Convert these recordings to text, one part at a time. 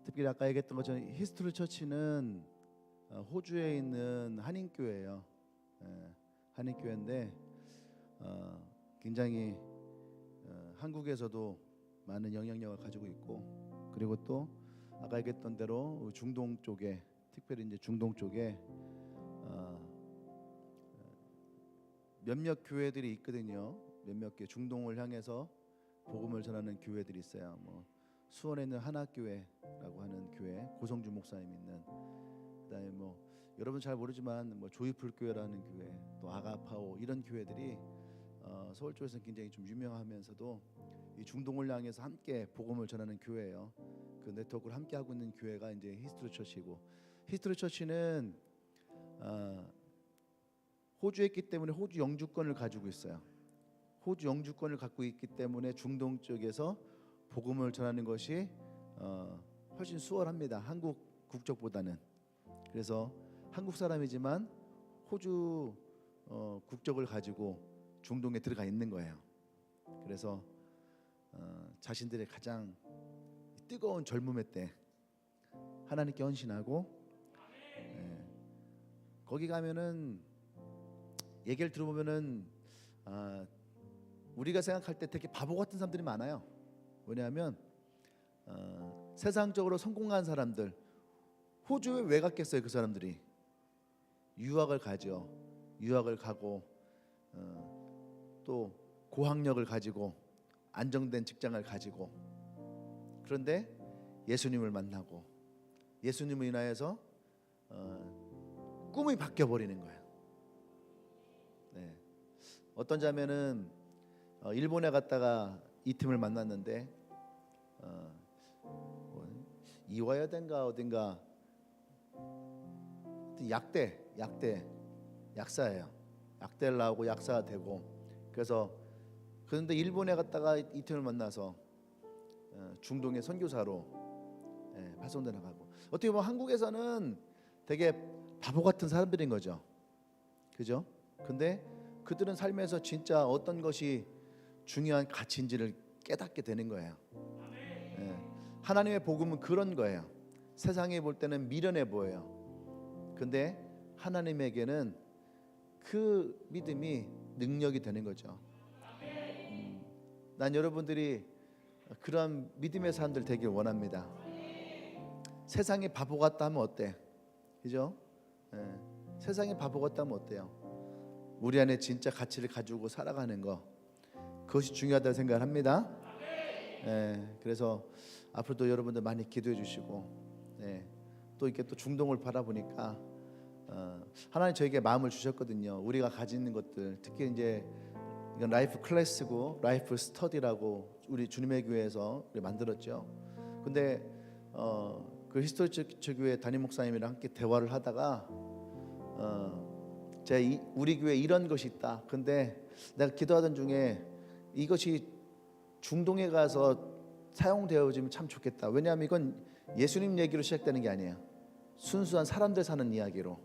특히 아까 얘기했던 것처럼 히스토리 처치는 호주에 있는 한인교회예요. 한인교회인데 굉장히 한국에서도 많은 영향력을 가지고 있고, 그리고 또 아까 얘기했던 대로 중동 쪽에, 특별히 이제 중동 쪽에 몇몇 교회들이 있거든요. 몇몇 개 중동을 향해서 복음을 전하는 교회들이 있어요. 뭐 수원에 있는 하나교회라고 하는 교회, 고성주 목사님 있는, 그다음에 뭐 여러분 잘 모르지만 뭐 조이풀교회라는 교회, 또 아가파오, 이런 교회들이 서울 쪽에서는 굉장히 좀 유명하면서도 이 중동을 향해서 함께 복음을 전하는 교회예요. 그 네트워크를 함께 하고 있는 교회가 이제 히스토리 처치고, 히스토리 처치는 호주에 있기 때문에 호주 영주권을 가지고 있어요. 호주 영주권을 갖고 있기 때문에 중동 쪽에서 복음을 전하는 것이 훨씬 수월합니다. 한국 국적보다는. 그래서 한국 사람이지만 호주 국적을 가지고 중동에 들어가 있는 거예요. 그래서 자신들의 가장 뜨거운 젊음의 때 하나님께 헌신하고, 거기 가면은 얘기를 들어보면은 우리가 생각할 때 되게 바보 같은 사람들이 많아요. 왜냐하면 세상적으로 성공한 사람들, 호주에 왜 갔겠어요? 그 사람들이 유학을 가죠. 유학을 가고 또 고학력을 가지고 안정된 직장을 가지고, 그런데 예수님을 만나고 예수님을 인하여서 꿈이 바뀌어 버리는 거예요. 네. 어떤 자매는 일본에 갔다가 이 팀을 만났는데 이화여대인가 어딘가 약사예요. 약대를 나오고 약사가 되고, 그런데 일본에 갔다가 이 팀을 만나서 중동의 선교사로 파송돼 나가고, 어떻게 보면 한국에서는 되게 바보 같은 사람들인 거죠. 그죠? 근데 그들은 삶에서 진짜 어떤 것이 중요한 가치인지를 깨닫게 되는 거예요. 하나님의 복음은 그런 거예요. 세상에 볼 때는 미련해 보여요. 근데 하나님에게는 그 믿음이 능력이 되는 거죠. 난 여러분들이 그런 믿음의 사람들 되길 원합니다. 세상에 바보 같다 하면 어때? 그죠? 세상에 바보 같다 하면 어때요? 우리 안에 진짜 가치를 가지고 살아가는 거, 그것이 중요하다고 생각을 합니다. 그래서 앞으로도 여러분들 많이 기도해 주시고, 또 이렇게 또 중동을 바라보니까 하나님 저에게 마음을 주셨거든요. 우리가 가지는 것들, 특히 이제 이건 라이프 클래스고 라이프 스터디라고 우리 주님의 교회에서 우리 만들었죠. 근데 그 히스토리 처치 교회 담임 목사님이랑 함께 대화를 하다가 우리 교회에 이런 것이 있다. 근데 내가 기도하던 중에 이것이 중동에 가서 사용되어지면 참 좋겠다. 왜냐하면 이건 예수님 얘기로 시작되는 게 아니에요. 순수한 사람들 사는 이야기로.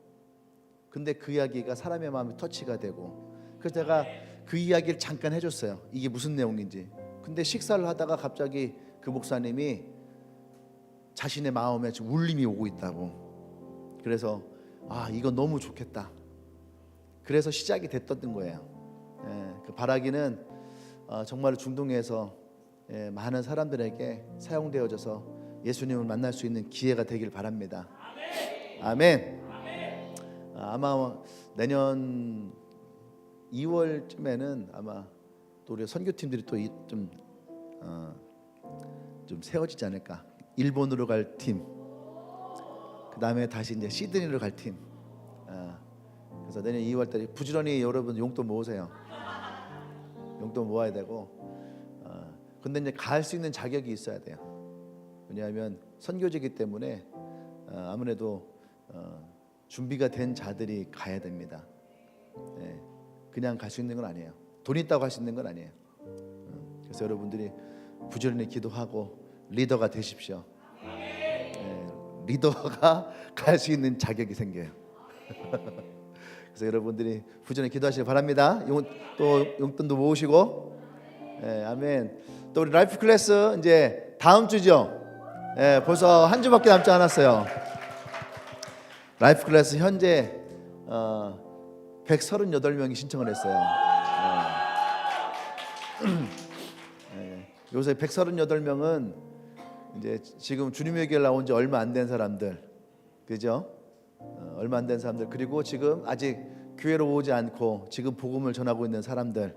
근데 그 이야기가 사람의 마음에 터치가 되고, 그래서 제가 그 이야기를 잠깐 해줬어요. 이게 무슨 내용인지. 근데 식사를 하다가 갑자기 그 목사님이 자신의 마음에 지금 울림이 오고 있다고. 그래서 이거 너무 좋겠다. 그래서 시작이 됐던 거예요. 그 바라기는 정말 중동에서 많은 사람들에게 사용되어져서 예수님을 만날 수 있는 기회가 되길 바랍니다. 아멘. 아마 내년 2월쯤에는 아마 또 우리 선교팀들이 또 좀 세워지지 않을까. 일본으로 갈 팀, 그 다음에 다시 이제 시드니로 갈 팀. 그래서 내년 2월달에 부지런히 여러분 용돈 모으세요. 용돈 모아야 되고, 근데 이제 갈 수 있는 자격이 있어야 돼요. 왜냐하면 선교지이기 때문에 아무래도 준비가 된 자들이 가야 됩니다. 그냥 갈 수 있는 건 아니에요. 돈 있다고 할 수 있는 건 아니에요. 그래서 여러분들이 부지런히 기도하고 리더가 되십시오. 리더가 갈 수 있는 자격이 생겨요. 그래서 여러분들이 부지런히 기도하시기 바랍니다. 또 용돈도 모으시고, 아멘. 또 우리 라이프 클래스 이제 다음 주죠. 예, 벌써 한 주밖에 남지 않았어요. 라이프 클래스 현재 138명이 신청을 했어요. 요새 138명은 이제 지금 주님의 교회 나온 지 얼마 안 된 사람들, 그죠? 얼마 안 된 사람들, 그리고 지금 아직 교회로 오지 않고 지금 복음을 전하고 있는 사람들.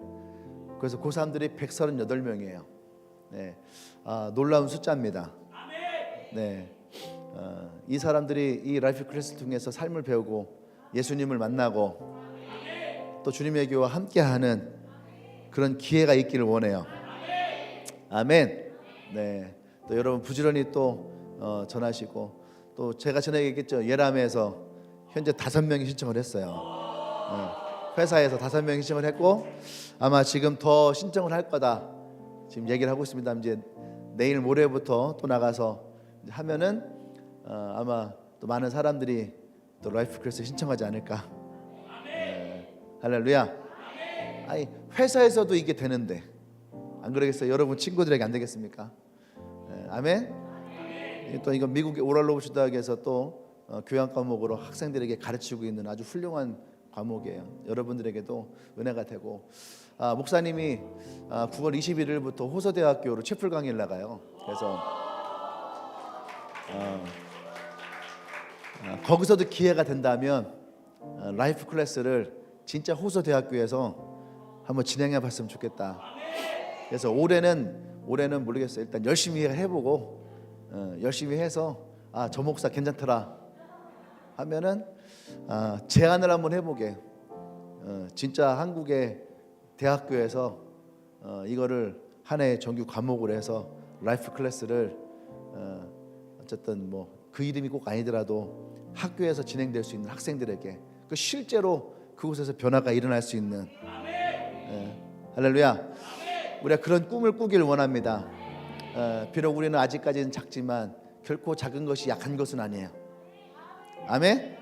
그래서 그 사람들이 138명이에요. 네, 놀라운 숫자입니다. 네, 이 사람들이 이 라이프 클래스를 통해서 삶을 배우고 예수님을 만나고 또 주님의 교회와 함께하는 그런 기회가 있기를 원해요. 아멘. 네, 또 여러분 부지런히 또 전하시고, 또 제가 전에 얘기했죠. 예람에서 현재 5명이 신청을 했어요. 회사에서 5명이 신청을 했고 아마 지금 더 신청을 할 거다 지금 얘기를 하고 있습니다. 이제 내일 모레부터 또 나가서 하면은 아마 또 많은 사람들이 또 라이프 클래스 신청하지 않을까. 할렐루야. 아니 회사에서도 이게 되는데 안 그러겠어요? 여러분 친구들에게 안 되겠습니까? 아멘. 또 이거 미국의 오랄로브슈 대학에서 또 교양 과목으로 학생들에게 가르치고 있는 아주 훌륭한 과목이에요. 여러분들에게도 은혜가 되고, 목사님이 9월 21일부터 호서대학교로 채플 강의를 나가요. 그래서 거기서도 기회가 된다면 라이프 클래스를 진짜 호서대학교에서 한번 진행해 봤으면 좋겠다. 그래서 올해는 모르겠어요. 일단 열심히 해보고 열심히 해서 저 목사 괜찮더라 하면은 제안을 한번 해보게. 진짜 한국의 대학교에서 이거를 한 해 정규 과목으로 해서 라이프 클래스를 어쨌든 뭐 그 이름이 꼭 아니더라도 학교에서 진행될 수 있는 학생들에게 그 실제로 그곳에서 변화가 일어날 수 있는, 할렐루야. 우리가 그런 꿈을 꾸길 원합니다. 비록 우리는 아직까지는 작지만 결코 작은 것이 약한 것은 아니에요. 아멘.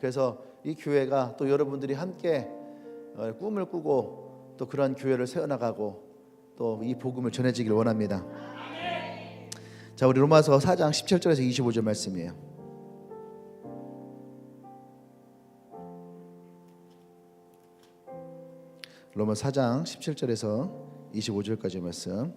그래서 이 교회가 또 여러분들이 함께 꿈을 꾸고 또 그런 교회를 세워나가고 또 이 복음을 전해지길 원합니다. 자, 우리 로마서 4장 17절에서 25절 말씀이에요. 로마 4장 17절에서 25절까지 말씀.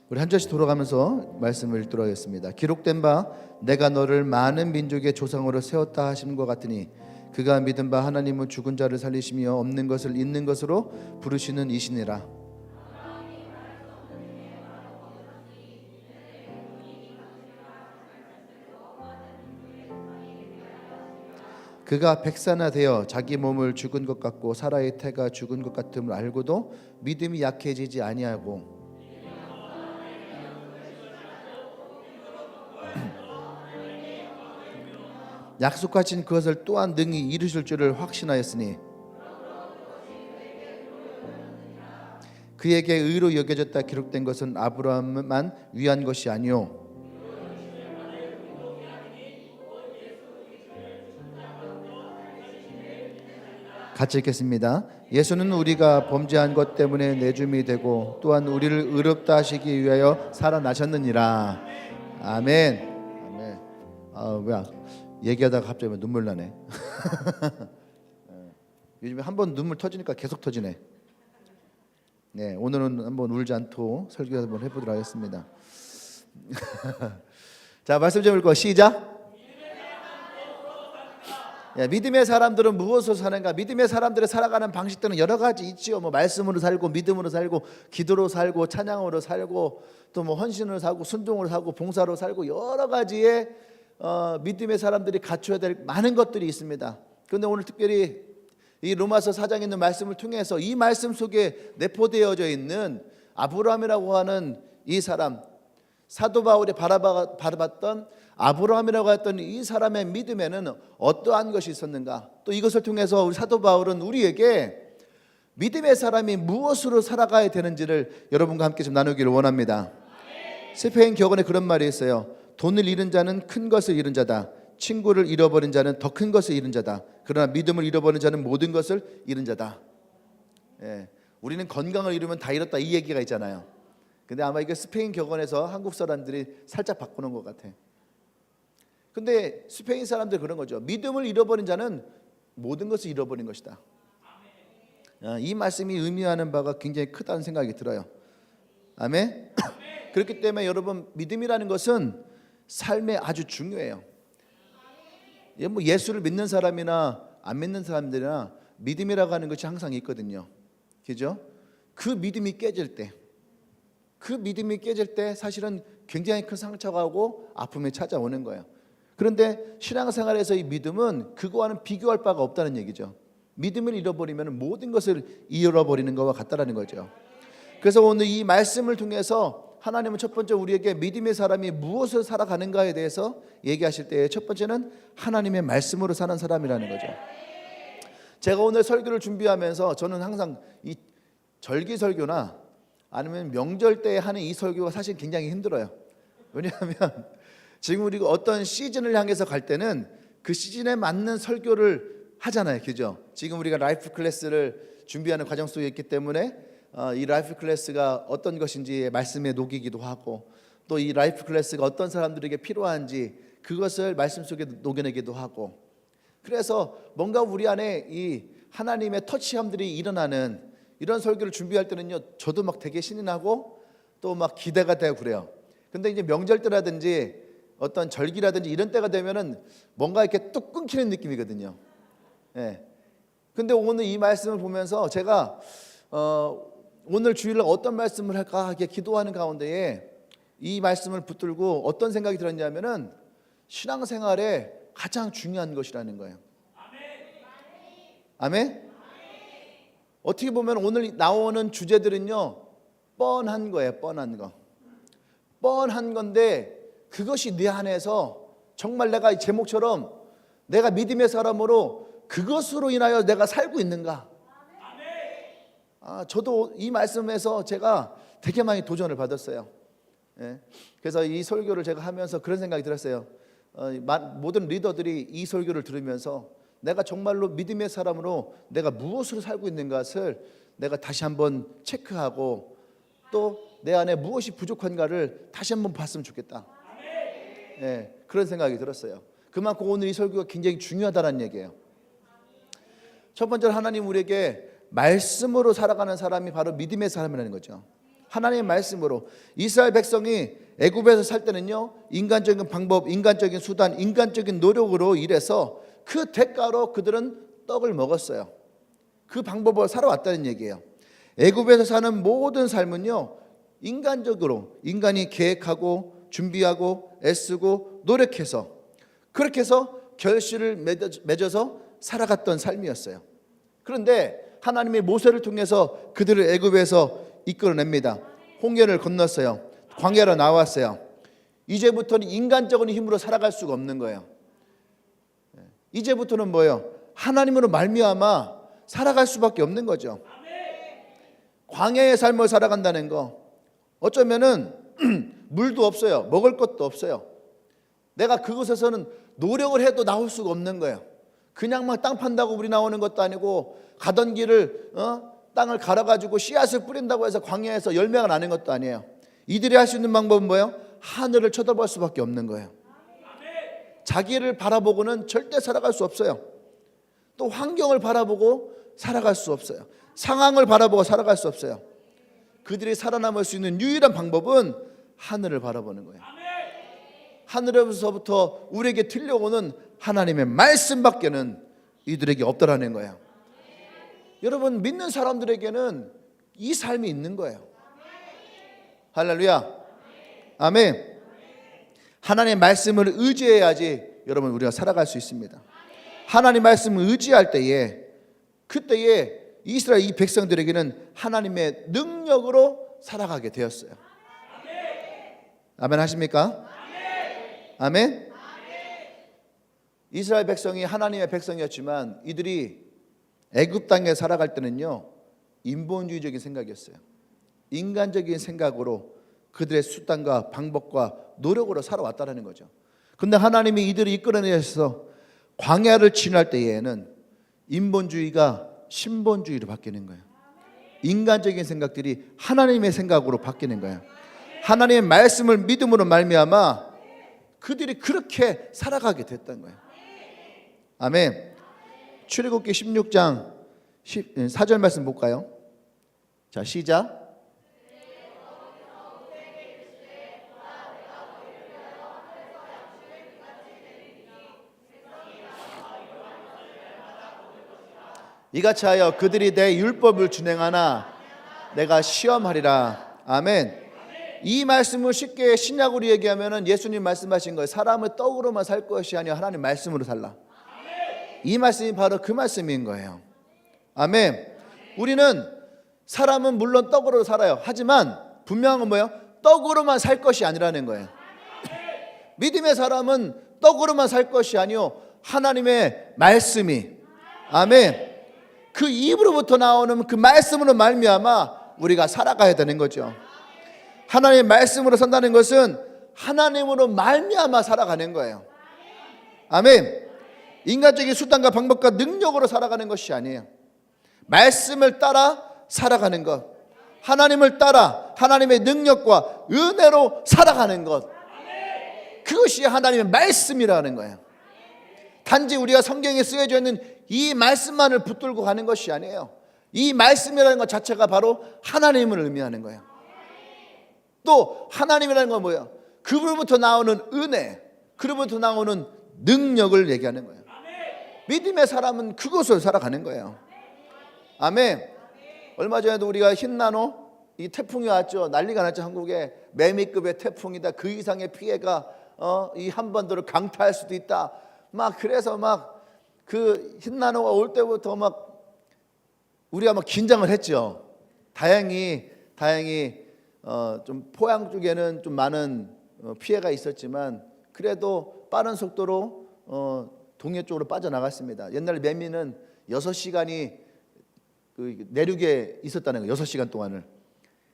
우리 한 절씩 돌아가면서 말씀을 읽도록 하겠습니다. 기록된 바 내가 너를 많은 민족의 조상으로 세웠다 하심과 같으니 그가 믿은 바 하나님은 죽은 자를 살리시며 없는 것을 있는 것으로 부르시는 이시니라. 그가 백산화되어 자기 몸을 죽은 것 같고 사라의 태가 죽은 것 같음을 알고도 믿음이 약해지지 아니하고 약속하신 그것을 또한 능히 이루실 줄을 확신하였으니 그에게 의로 여겨졌다 기록된 것은 아브라함만 위한 것이 아니요 같이 읽겠습니다. 예수는 우리가 범죄한 것 때문에 내줌이 되고 또한 우리를 의롭다 하시기 위하여 살아나셨느니라. 아멘. 아멘. 왜 얘기하다가 갑자기 눈물 나네. 요즘에 한번 눈물 터지니까 계속 터지네. 네, 오늘은 한번 울지 않고 설교 한번 해보도록 하겠습니다. 자, 말씀 좀 읽고 시작. 믿음의 사람들은 무엇으로 사는가? 믿음의 사람들의 살아가는 방식들은 여러 가지 있지요. 뭐 말씀으로 살고, 믿음으로 살고, 기도로 살고, 찬양으로 살고, 또 뭐 헌신으로 살고, 순종으로 살고, 봉사로 살고, 여러 가지의 믿음의 사람들이 갖춰야 될 많은 것들이 있습니다. 그런데 오늘 특별히 이 로마서 4장에 있는 말씀을 통해서 이 말씀 속에 내포되어져 있는 아브라함이라고 하는 이 사람, 사도 바울이 바라봤던 아브라함이라고 했던 이 사람의 믿음에는 어떠한 것이 있었는가? 또 이것을 통해서 우리 사도 바울은 우리에게 믿음의 사람이 무엇으로 살아가야 되는지를 여러분과 함께 좀 나누기를 원합니다. 스페인 격언에 그런 말이 있어요. 돈을 잃은 자는 큰 것을 잃은 자다. 친구를 잃어버린 자는 더 큰 것을 잃은 자다. 그러나 믿음을 잃어버린 자는 모든 것을 잃은 자다. 예, 우리는 건강을 잃으면 다 잃었다 이 얘기가 있잖아요. 근데 아마 이게 스페인 격언에서 한국 사람들이 살짝 바꾸는 것 같아. 근데 스페인 사람들 그런 거죠. 믿음을 잃어버린 자는 모든 것을 잃어버린 것이다. 이 말씀이 의미하는 바가 굉장히 크다는 생각이 들어요. 아멘. 그렇기 때문에 여러분, 믿음이라는 것은 삶에 아주 중요해요. 뭐 예수를 믿는 사람이나 안 믿는 사람들이나 믿음이라고 하는 것이 항상 있거든요. 그죠? 그 믿음이 깨질 때, 사실은 굉장히 큰 상처가 오고 아픔이 찾아오는 거예요. 그런데 신앙생활에서 이 믿음은 그거와는 비교할 바가 없다는 얘기죠. 믿음을 잃어버리면 모든 것을 잃어버리는 것과 같다라는 거죠. 그래서 오늘 이 말씀을 통해서 하나님은 첫 번째 우리에게 믿음의 사람이 무엇을 살아가는가에 대해서 얘기하실 때 첫 번째는 하나님의 말씀으로 사는 사람이라는 거죠. 제가 오늘 설교를 준비하면서 저는 항상 이 절기 설교나 아니면 명절 때 하는 이 설교가 사실 굉장히 힘들어요. 왜냐하면 지금 우리가 어떤 시즌을 향해서 갈 때는 그 시즌에 맞는 설교를 하잖아요. 그죠? 지금 우리가 라이프 클래스를 준비하는 과정 속에 있기 때문에 이 라이프 클래스가 어떤 것인지 말씀에 녹이기도 하고, 또 이 라이프 클래스가 어떤 사람들에게 필요한지 그것을 말씀 속에 녹여내기도 하고, 그래서 뭔가 우리 안에 이 하나님의 터치함들이 일어나는 이런 설교를 준비할 때는요, 저도 막 되게 신이 나고 또 막 기대가 되고 그래요. 근데 이제 명절 때라든지 어떤 절기라든지 이런 때가 되면은 뭔가 이렇게 뚝 끊기는 느낌이거든요. 예. 근데 오늘 이 말씀을 보면서 제가 오늘 주일날 어떤 말씀을 할까 이렇게 기도하는 가운데에 이 말씀을 붙들고 어떤 생각이 들었냐면은 신앙생활에 가장 중요한 것이라는 거예요. 아멘? 어떻게 보면 오늘 나오는 주제들은요, 뻔한 거예요. 뻔한 거. 뻔한 건데 그것이 내 안에서 정말 내가 제목처럼 내가 믿음의 사람으로 그것으로 인하여 내가 살고 있는가. 저도 이 말씀에서 제가 되게 많이 도전을 받았어요. 예. 그래서 이 설교를 제가 하면서 그런 생각이 들었어요. 모든 리더들이 이 설교를 들으면서 내가 정말로 믿음의 사람으로 내가 무엇으로 살고 있는 것을 내가 다시 한번 체크하고 또 내 안에 무엇이 부족한가를 다시 한번 봤으면 좋겠다. 예, 그런 생각이 들었어요. 그만큼 오늘 이 설교가 굉장히 중요하다는 얘기예요. 첫 번째로 하나님 우리에게 말씀으로 살아가는 사람이 바로 믿음의 사람이라는 거죠. 하나님의 말씀으로. 이스라엘 백성이 애굽에서 살 때는요, 인간적인 방법, 인간적인 수단, 인간적인 노력으로 일해서 그 대가로 그들은 떡을 먹었어요. 그 방법으로 살아왔다는 얘기예요. 애굽에서 사는 모든 삶은요, 인간적으로 인간이 계획하고 준비하고 애쓰고 노력해서 그렇게 해서 결실을 맺어서 살아갔던 삶이었어요. 그런데 하나님이 모세를 통해서 그들을 애굽에서 이끌어냅니다. 홍해를 건넜어요. 광야로 나왔어요. 이제부터는 인간적인 힘으로 살아갈 수가 없는 거예요. 이제부터는 뭐예요? 하나님으로 말미암아 살아갈 수밖에 없는 거죠. 광야의 삶을 살아간다는 거, 어쩌면은 물도 없어요. 먹을 것도 없어요. 내가 그곳에서는 노력을 해도 나올 수가 없는 거예요. 그냥 막 땅 판다고 우리 나오는 것도 아니고, 가던 길을 땅을 갈아가지고 씨앗을 뿌린다고 해서 광야에서 열매가 나는 것도 아니에요. 이들이 할 수 있는 방법은 뭐예요? 하늘을 쳐다볼 수밖에 없는 거예요. 자기를 바라보고는 절대 살아갈 수 없어요. 또 환경을 바라보고 살아갈 수 없어요. 상황을 바라보고 살아갈 수 없어요. 그들이 살아남을 수 있는 유일한 방법은 하늘을 바라보는 거예요. 하늘에서부터 우리에게 들려오는 하나님의 말씀밖에는 이들에게 없더라는 거예요. 여러분, 믿는 사람들에게는 이 삶이 있는 거예요. 할렐루야. 아멘. 하나님의 말씀을 의지해야지 여러분 우리가 살아갈 수 있습니다. 하나님의 말씀을 의지할 때에, 그때에 이스라엘 이 백성들에게는 하나님의 능력으로 살아가게 되었어요. 아멘 하십니까? 아멘. 이스라엘 백성이 하나님의 백성이었지만 이들이 애굽 땅에 살아갈 때는요, 인본주의적인 생각이었어요. 인간적인 생각으로 그들의 수단과 방법과 노력으로 살아왔다는 거죠. 근데 하나님이 이들을 이끌어내셔서 광야를 지날 때에는 인본주의가 신본주의로 바뀌는 거예요. 인간적인 생각들이 하나님의 생각으로 바뀌는 거예요. 하나님의 말씀을 믿음으로 말미암아 그들이 그렇게 살아가게 됐던 거예요. 아멘. 출애굽기 16장 4절 말씀 볼까요? 자, 시작. 이같이 하여 그들이 내 율법을 준행하나 내가 시험하리라. 아멘. 이 말씀을 쉽게 신약으로 얘기하면은 예수님 말씀하신 거예요. 사람은 떡으로만 살 것이 아니라 하나님 말씀으로 살라. 이 말씀이 바로 그 말씀인 거예요. 아멘. 우리는 사람은 물론 떡으로 살아요. 하지만 분명한 건 뭐예요? 떡으로만 살 것이 아니라는 거예요. 믿음의 사람은 떡으로만 살 것이 아니요 하나님의 말씀이, 아멘, 그 입으로부터 나오는 그 말씀으로 말미암아 우리가 살아가야 되는 거죠. 하나님의 말씀으로 산다는 것은 하나님으로 말미암아 살아가는 거예요. 아멘. 인간적인 수단과 방법과 능력으로 살아가는 것이 아니에요. 말씀을 따라 살아가는 것, 하나님을 따라 하나님의 능력과 은혜로 살아가는 것, 그것이 하나님의 말씀이라는 거예요. 단지 우리가 성경에 쓰여져 있는 이 말씀만을 붙들고 가는 것이 아니에요. 이 말씀이라는 것 자체가 바로 하나님을 의미하는 거예요. 또 하나님이라는 건 뭐예요? 그분부터 나오는 은혜, 그분부터 나오는 능력을 얘기하는 거예요. 믿음의 사람은 그것을 살아가는 거예요. 아멘. 얼마 전에도 우리가 흰나노 이 태풍이 왔죠. 난리가 났죠. 한국에 매미급의 태풍이다. 그 이상의 피해가 이 한반도를 강타할 수도 있다. 막 그래서 막 그 흰나노가 올 때부터 막 우리가 막 긴장을 했죠. 다행히 좀 포항 쪽에는 좀 많은 피해가 있었지만 그래도 빠른 속도로 동해 쪽으로 빠져나갔습니다. 옛날 매미는 6시간이 그 내륙에 있었다는 거예요. 6시간 동안을.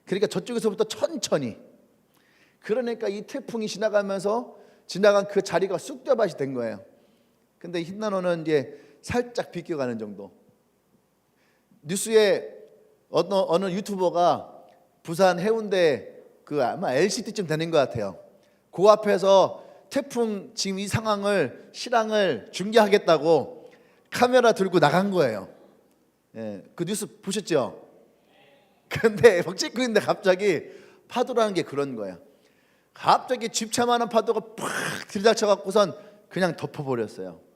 그러니까 저쪽에서부터 천천히. 그러니까 이 태풍이 지나간 그 자리가 쑥대밭이 된 거예요. 근데 흰나노는 이제 살짝 비껴가는 정도. 뉴스에 어느 유튜버가 부산 해운대 그 아마 LCT쯤 되는 것 같아요. 그 앞에서 태풍 지금 이 상황을 실황을 중계하겠다고 카메라 들고 나간 거예요. 예, 그 뉴스 보셨죠? 근데 막 찍고 있는데 갑자기 파도라는 게 그런 거예요. 갑자기 집차만한 파도가 팍 들이닥쳐갖고선 그냥 덮어버렸어요.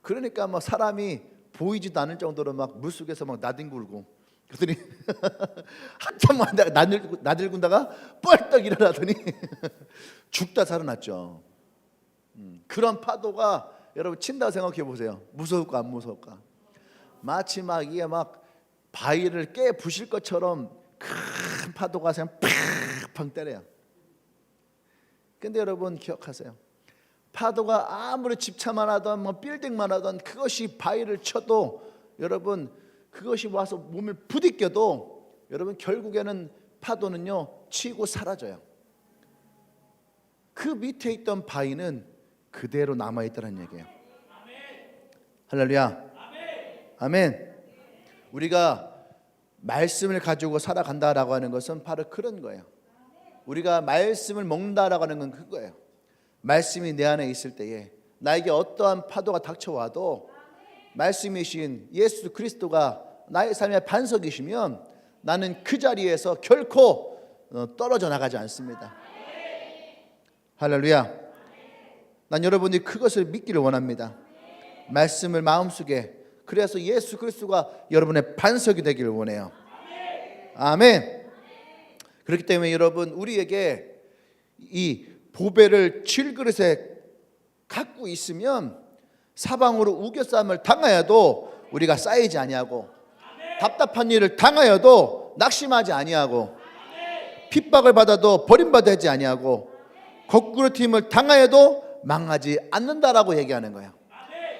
그러니까 막 사람이 보이지도 않을 정도로 막 물속에서 막 나뒹굴고 그랬더니 한참만 나들군다가 뻘떡 일어나더니 죽다 살아났죠. 그런 파도가 여러분 친다고 생각해 보세요. 무서울까 안 무서울까? 마치 막 이게 막 바위를 깨 부실 것처럼 큰 파도가 그냥 팡팡 때려요. 근데 여러분 기억하세요. 파도가 아무리 집차만 하던 뭐 빌딩만 하던 그것이 바위를 쳐도 여러분 그것이 와서 몸을 부딪혀도 여러분 결국에는 파도는요 치고 사라져요. 그 밑에 있던 바위는 그대로 남아있다는 얘기예요. 할렐루야. 아멘. 우리가 말씀을 가지고 살아간다라고 하는 것은 바로 그런 거예요. 우리가 말씀을 먹는다라고 하는 건 그거예요. 말씀이 내 안에 있을 때에 나에게 어떠한 파도가 닥쳐와도 말씀이신 예수 그리스도가 나의 삶의 반석이시면 나는 그 자리에서 결코 떨어져 나가지 않습니다. 할렐루야. 난 여러분이 그것을 믿기를 원합니다. 말씀을 마음속에, 그래서 예수 그리스도가 여러분의 반석이 되기를 원해요. 아멘. 그렇기 때문에 여러분 우리에게 이 보배를 질그릇에 갖고 있으면 사방으로 우겨싸움을 당하여도 우리가 쌓이지 아니하고 답답한 일을 당하여도 낙심하지 아니하고 핍박을 받아도 버림받지 아니하고 거꾸로 튀임을 당하여도 망하지 않는다라고 얘기하는 거예요.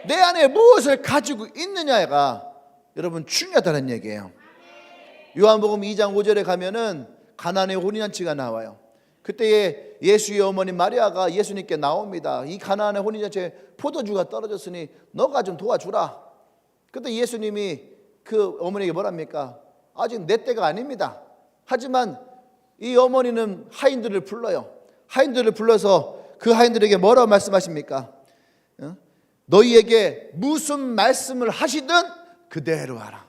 내 안에 무엇을 가지고 있느냐가 여러분 중요하다는 얘기예요. 요한복음 2장 5절에 가면은 가나안의 혼인잔치가 나와요. 그때에 예수의 어머니 마리아가 예수님께 나옵니다. 이 가나안의 혼인잔치에 포도주가 떨어졌으니 너가 좀 도와주라. 그때 예수님이 그 어머니에게 뭐랍니까? 아직 내 때가 아닙니다. 하지만 이 어머니는 하인들을 불러요. 하인들을 불러서 그 하인들에게 뭐라고 말씀하십니까? 너희에게 무슨 말씀을 하시든 그대로 하라.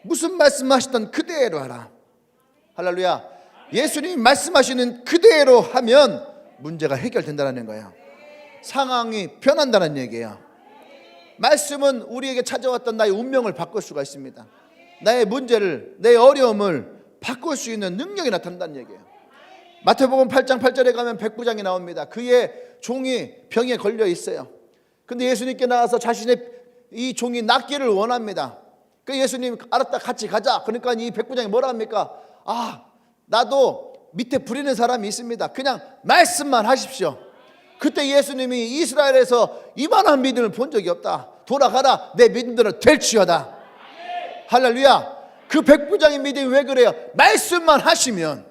무슨 말씀하시든 그대로 하라. 할렐루야. 예수님이 말씀하시는 그대로 하면 문제가 해결된다는 거예요. 상황이 변한다는 얘기예요. 말씀은 우리에게 찾아왔던 나의 운명을 바꿀 수가 있습니다. 나의 문제를, 내 어려움을 바꿀 수 있는 능력이 나타난다는 얘기예요. 마태복음 8장 8절에 가면 백부장이 나옵니다. 그의 종이 병에 걸려 있어요. 근데 예수님께 나와서 자신의 이 종이 낫기를 원합니다. 그 예수님 알았다, 같이 가자. 그러니까 이 백부장이 뭐라 합니까? 나도 밑에 부리는 사람이 있습니다. 그냥 말씀만 하십시오. 그때 예수님이 이스라엘에서 이만한 믿음을 본 적이 없다. 돌아가라, 내 믿음대로 될지어다. 할렐루야. 그 백부장의 믿음이 왜 그래요? 말씀만 하시면,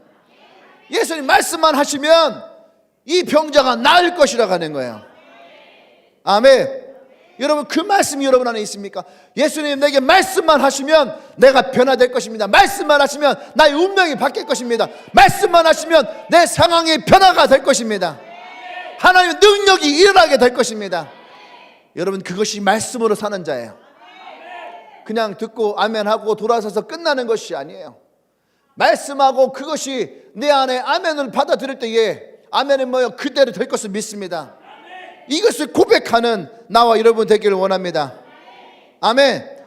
예수님 말씀만 하시면 이 병자가 나을 것이라고 하는 거예요. 아멘. 여러분, 그 말씀이 여러분 안에 있습니까? 예수님 내게 말씀만 하시면 내가 변화될 것입니다. 말씀만 하시면 나의 운명이 바뀔 것입니다. 말씀만 하시면 내 상황이 변화가 될 것입니다. 하나님의 능력이 일어나게 될 것입니다. 여러분, 그것이 말씀으로 사는 자예요. 그냥 듣고 아멘하고 돌아서서 끝나는 것이 아니에요. 말씀하고 그것이 내 안에 아멘을 받아들일 때에 아멘은 뭐요? 그대로 될 것을 믿습니다. 이것을 고백하는 나와 여러분 되기를 원합니다. 아멘.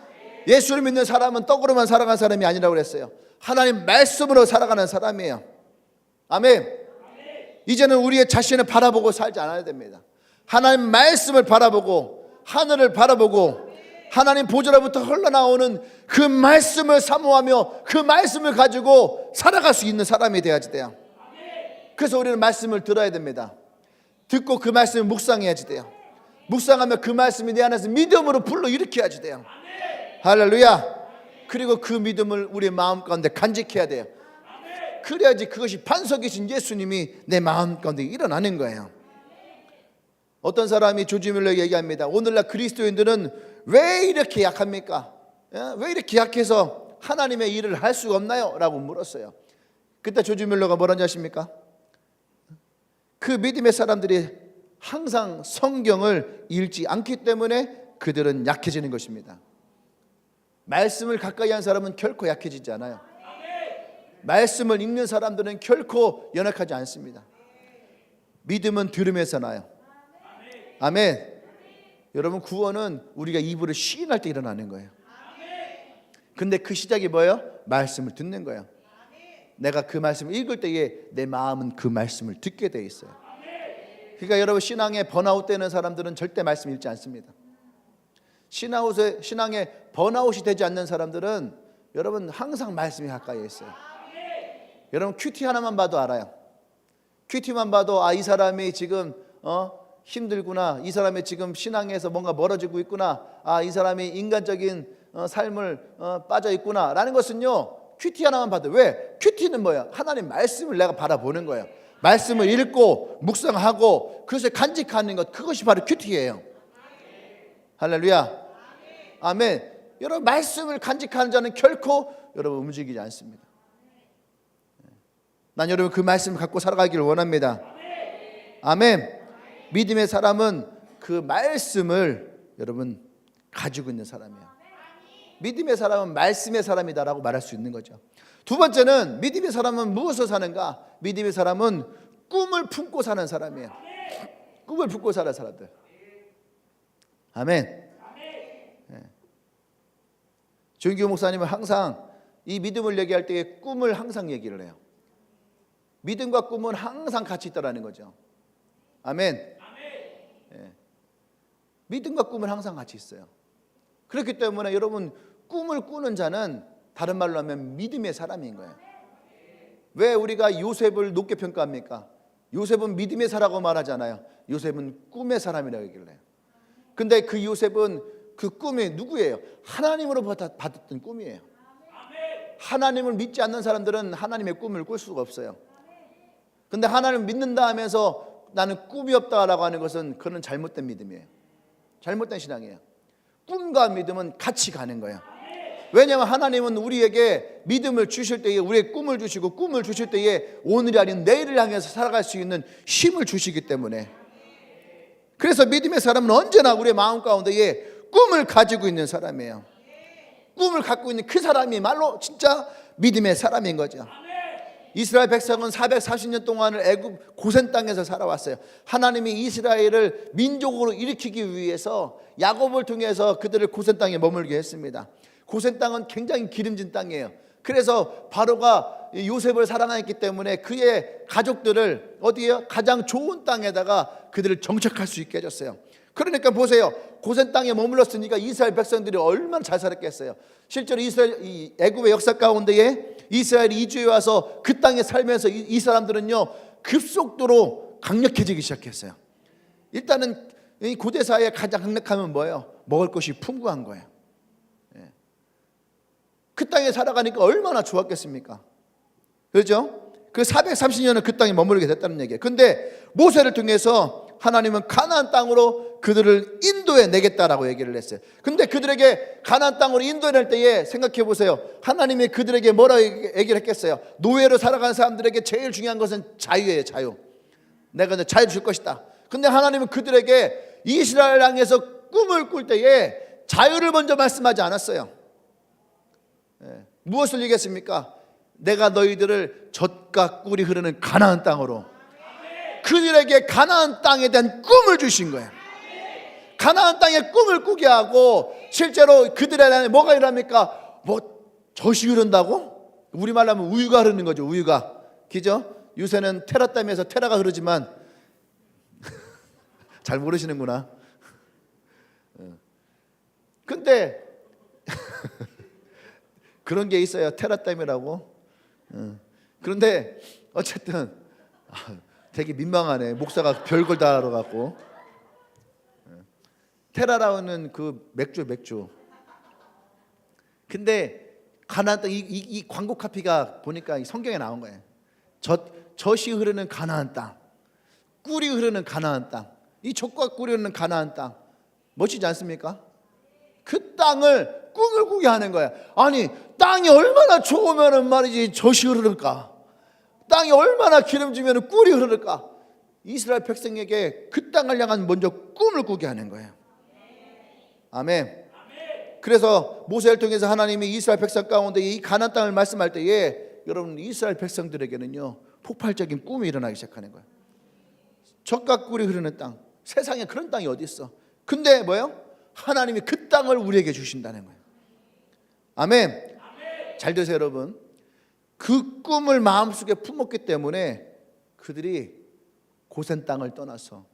예수를 믿는 사람은 떡으로만 살아가는 사람이 아니라고 그랬어요. 하나님 말씀으로 살아가는 사람이에요. 아멘. 이제는 우리의 자신을 바라보고 살지 않아야 됩니다. 하나님 말씀을 바라보고 하늘을 바라보고 하나님 보좌로부터 흘러나오는 그 말씀을 사모하며 그 말씀을 가지고 살아갈 수 있는 사람이 돼야지 돼요. 그래서 우리는 말씀을 들어야 됩니다. 듣고 그 말씀을 묵상해야지 돼요. 묵상하면 그 말씀이 내 안에서 믿음으로 불러일으켜야지 돼요. 할렐루야. 그리고 그 믿음을 우리의 마음 가운데 간직해야 돼요. 그래야지 그것이 반석이신 예수님이 내 마음 가운데 일어나는 거예요. 어떤 사람이 조지 뮬러 얘기합니다. 오늘날 그리스도인들은 왜 이렇게 약합니까? 왜 이렇게 약해서 하나님의 일을 할 수가 없나요? 라고 물었어요. 그때 조지 뮬러가 뭐라는지 아십니까? 그 믿음의 사람들이 항상 성경을 읽지 않기 때문에 그들은 약해지는 것입니다. 말씀을 가까이 한 사람은 결코 약해지지 않아요. 말씀을 읽는 사람들은 결코 연약하지 않습니다. 믿음은 들음에서 나요. 아멘. 여러분, 구원은 우리가 입으로 시인할 때 일어나는 거예요. 근데 그 시작이 뭐예요? 말씀을 듣는 거예요. 내가 그 말씀을 읽을 때에 내 마음은 그 말씀을 듣게 돼 있어요. 그러니까 여러분, 신앙에 번아웃 되는 사람들은 절대 말씀 읽지 않습니다. 신앙에 번아웃이 되지 않는 사람들은 여러분 항상 말씀이 가까이에 있어요. 여러분, 큐티 하나만 봐도 알아요. 큐티만 봐도 이 사람이 지금 힘들구나, 이 사람이 지금 신앙에서 뭔가 멀어지고 있구나, 이 사람이 인간적인 삶을 빠져 있구나 라는 것은요, 큐티 하나만 봐도. 왜? 큐티는 뭐야? 하나님 말씀을 내가 바라보는 거예요. 말씀을 읽고 묵상하고 그것을 간직하는 것, 그것이 바로 큐티예요. 할렐루야. 아멘. 여러분, 말씀을 간직하는 자는 결코 여러분 움직이지 않습니다. 난 여러분 그 말씀을 갖고 살아가기를 원합니다. 아멘. 믿음의 사람은 그 말씀을 여러분 가지고 있는 사람이에요. 믿음의 사람은 말씀의 사람이다라고 말할 수 있는 거죠. 두 번째는 믿음의 사람은 무엇을 사는가? 믿음의 사람은 꿈을 품고 사는 사람이에요. 꿈을 품고 사는 사람들. 아멘. 조인규 목사님은 항상 이 믿음을 얘기할 때 꿈을 항상 얘기를 해요. 믿음과 꿈은 항상 같이 있다라는 거죠. 아멘. 믿음과 꿈은 항상 같이 있어요. 그렇기 때문에 여러분, 꿈을 꾸는 자는 다른 말로 하면 믿음의 사람인 거예요. 왜 우리가 요셉을 높게 평가합니까? 요셉은 믿음의 사람이라고 말하잖아요. 요셉은 꿈의 사람이라고 얘기를 해요. 근데 그 요셉은 그 꿈이 누구예요? 하나님으로부터 받았던 꿈이에요. 하나님을 믿지 않는 사람들은 하나님의 꿈을 꿀 수가 없어요. 근데 하나님을 믿는다 하면서 나는 꿈이 없다라고 하는 것은 그건 잘못된 믿음이에요. 잘못된 신앙이에요. 꿈과 믿음은 같이 가는 거예요. 왜냐하면 하나님은 우리에게 믿음을 주실 때에 우리의 꿈을 주시고, 꿈을 주실 때에 오늘이 아닌 내일을 향해서 살아갈 수 있는 힘을 주시기 때문에, 그래서 믿음의 사람은 언제나 우리의 마음 가운데에 꿈을 가지고 있는 사람이에요. 꿈을 갖고 있는 그 사람이 말로 진짜 믿음의 사람인 거죠. 이스라엘 백성은 440년 동안을 애굽 고센 땅에서 살아왔어요. 하나님이 이스라엘을 민족으로 일으키기 위해서 야곱을 통해서 그들을 고센 땅에 머물게 했습니다. 고센 땅은 굉장히 기름진 땅이에요. 그래서 바로가 요셉을 사랑했기 때문에 그의 가족들을 어디에요? 가장 좋은 땅에다가 그들을 정착할 수 있게 해줬어요. 그러니까 보세요, 고센 땅에 머물렀으니까 이스라엘 백성들이 얼마나 잘 살았겠어요. 실제로 이 애굽의 역사 가운데에 이스라엘이 이주해 와서 그 땅에 살면서 이 사람들은요 급속도로 강력해지기 시작했어요. 일단은 이 고대 사회의 가장 강력함은 뭐예요? 먹을 것이 풍부한 거예요. 그 땅에 살아가니까 얼마나 좋았겠습니까? 그렇죠? 그 430년을 그 땅에 머물게 됐다는 얘기예요. 근데 모세를 통해서 하나님은 가나안 땅으로 그들을 인도해 내겠다라고 얘기를 했어요. 근데 그들에게 가나안 땅으로 인도할 때에 생각해 보세요. 하나님이 그들에게 뭐라고 얘기를 했겠어요? 노예로 살아가는 사람들에게 제일 중요한 것은 자유예요. 자유. 내가 이제 자유 줄 것이다. 근데 하나님은 그들에게 이스라엘 향해서 꿈을 꿀 때에 자유를 먼저 말씀하지 않았어요. 무엇을 얘기했습니까? 내가 너희들을 젖과 꿀이 흐르는 가나안 땅으로, 그들에게 가나안 땅에 대한 꿈을 주신 거예요. 가나안 땅에 꿈을 꾸게 하고, 실제로 그들에 대한 뭐가 일합니까? 뭐 젖이 흐른다고? 우리말로 하면 우유가 흐르는 거죠. 우유가. 그죠? 요새는 테라댐에서 테라가 흐르지만 잘 모르시는구나. 근데 그런 게 있어요. 테라댐이라고. 그런데 어쨌든 되게 민망하네. 목사가 별걸 다 알아갖고. 테라라는 그 맥주. 근데 가나안 땅, 이 광고 카피가 보니까 이 성경에 나온 거예요. 젖이 흐르는 가나안 땅, 꿀이 흐르는 가나안 땅, 이 젖과 꿀이 흐르는 가나안 땅. 멋지지 않습니까? 그 땅을 꿈을 꾸게 하는 거야. 아니, 땅이 얼마나 좋으면 말이지 젖이 흐르는가, 땅이 얼마나 기름지면 꿀이 흐르는가. 이스라엘 백성에게 그 땅을 향한 먼저 꿈을 꾸게 하는 거예요. 아멘. 그래서 모세를 통해서 하나님이 이스라엘 백성 가운데 이 가나안 땅을 말씀할 때에, 여러분 이스라엘 백성들에게는요 폭발적인 꿈이 일어나기 시작하는 거예요. 젖과 꿀이 흐르는 땅, 세상에 그런 땅이 어디 있어? 근데 뭐예요? 하나님이 그 땅을 우리에게 주신다는 거예요. 아멘. 잘 되세요 여러분. 그 꿈을 마음속에 품었기 때문에 그들이 고센 땅을 떠나서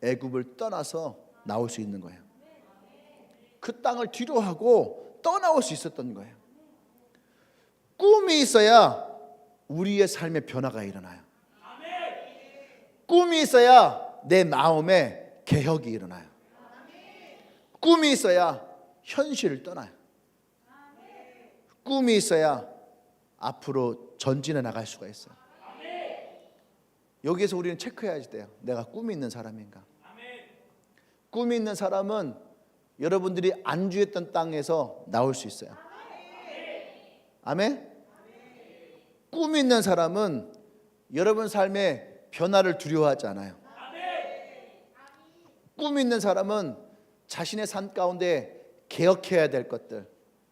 애굽을 떠나서 나올 수 있는 거예요. 그 땅을 뒤로하고 떠나올 수 있었던 거예요. 꿈이 있어야 우리의 삶의 변화가 일어나요. 꿈이 있어야 내 마음에 개혁이 일어나요. 꿈이 있어야 현실을 떠나요. 꿈이 있어야 앞으로 전진해 나갈 수가 있어요. 여기에서 우리는 체크해야지 돼요. 내가 꿈이 있는 사람인가? 꿈이 있는 사람은 여러분들이 안주했던 땅에서 나올 수 있어요. 아멘? 꿈이 있는 사람은 여러분 삶의 변화를 두려워하지 않아요. 꿈이 있는 사람은 자신의 삶 가운데 개혁해야 될 것들,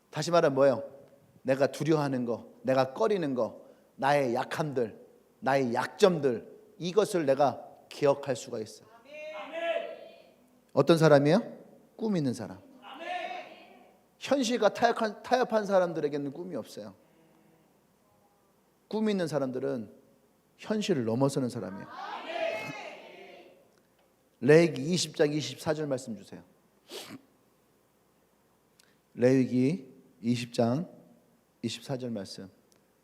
다시 말하면 뭐예요? 내가 두려워하는 거, 내가 꺼리는 거, 나의 약함들, 나의 약점들, 이것을 내가 기억할 수가 있어요. 어떤 사람이에요? 꿈 있는 사람. 현실과 타협한 사람들에게는 꿈이 없어요. 꿈 있는 사람들은 현실을 넘어서는 사람이에요. 레위기 20장 24절 말씀 주세요. 레위기 20장 24절 말씀.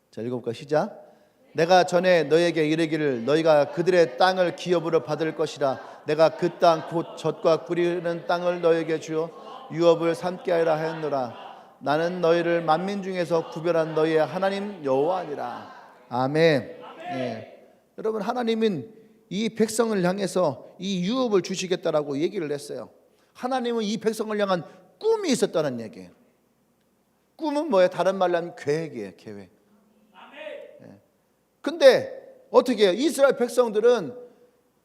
자, 읽어볼까요? 시작. 내가 전에 너에게 이르기를 너희가 그들의 땅을 기업으로 받을 것이라. 내가 그 땅 곧 젖과 꿀이 흐르는 땅을 너에게 주어 유업을 삼게 하리라 하였노라. 나는 너희를 만민 중에서 구별한 너희의 하나님 여호와니라. 아멘. 네. 여러분, 하나님은 이 백성을 향해서 이 유업을 주시겠다라고 얘기를 했어요. 하나님은 이 백성을 향한 꿈이 있었다는 얘기예요. 꿈은 뭐예요? 다른 말로 하면 계획이에요. 계획. 근데 어떻게 해요? 이스라엘 백성들은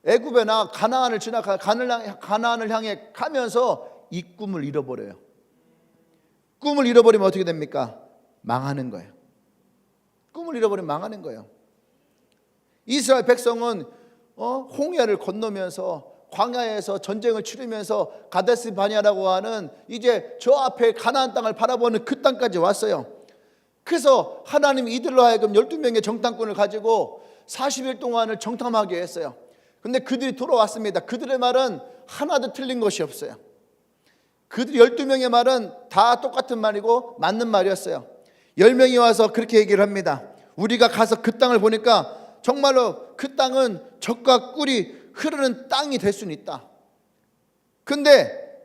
애굽에나 가나안을 향해 가면서 이 꿈을 잃어버려요. 꿈을 잃어버리면 어떻게 됩니까? 망하는 거예요. 꿈을 잃어버리면 망하는 거예요. 이스라엘 백성은 홍해를 건너면서 광야에서 전쟁을 치르면서 가데스 바냐라고 하는 이제 저 앞에 가나안 땅을 바라보는 그 땅까지 왔어요. 그래서 하나님이 이들로 하여금 12명의 정탐꾼을 가지고 40일 동안을 정탐하게 했어요. 근데 그들이 돌아왔습니다. 그들의 말은 하나도 틀린 것이 없어요. 그들 12명의 말은 다 똑같은 말이고 맞는 말이었어요. 10명이 와서 그렇게 얘기를 합니다. 우리가 가서 그 땅을 보니까 정말로 그 땅은 젖과 꿀이 흐르는 땅이 될 수는 있다. 근데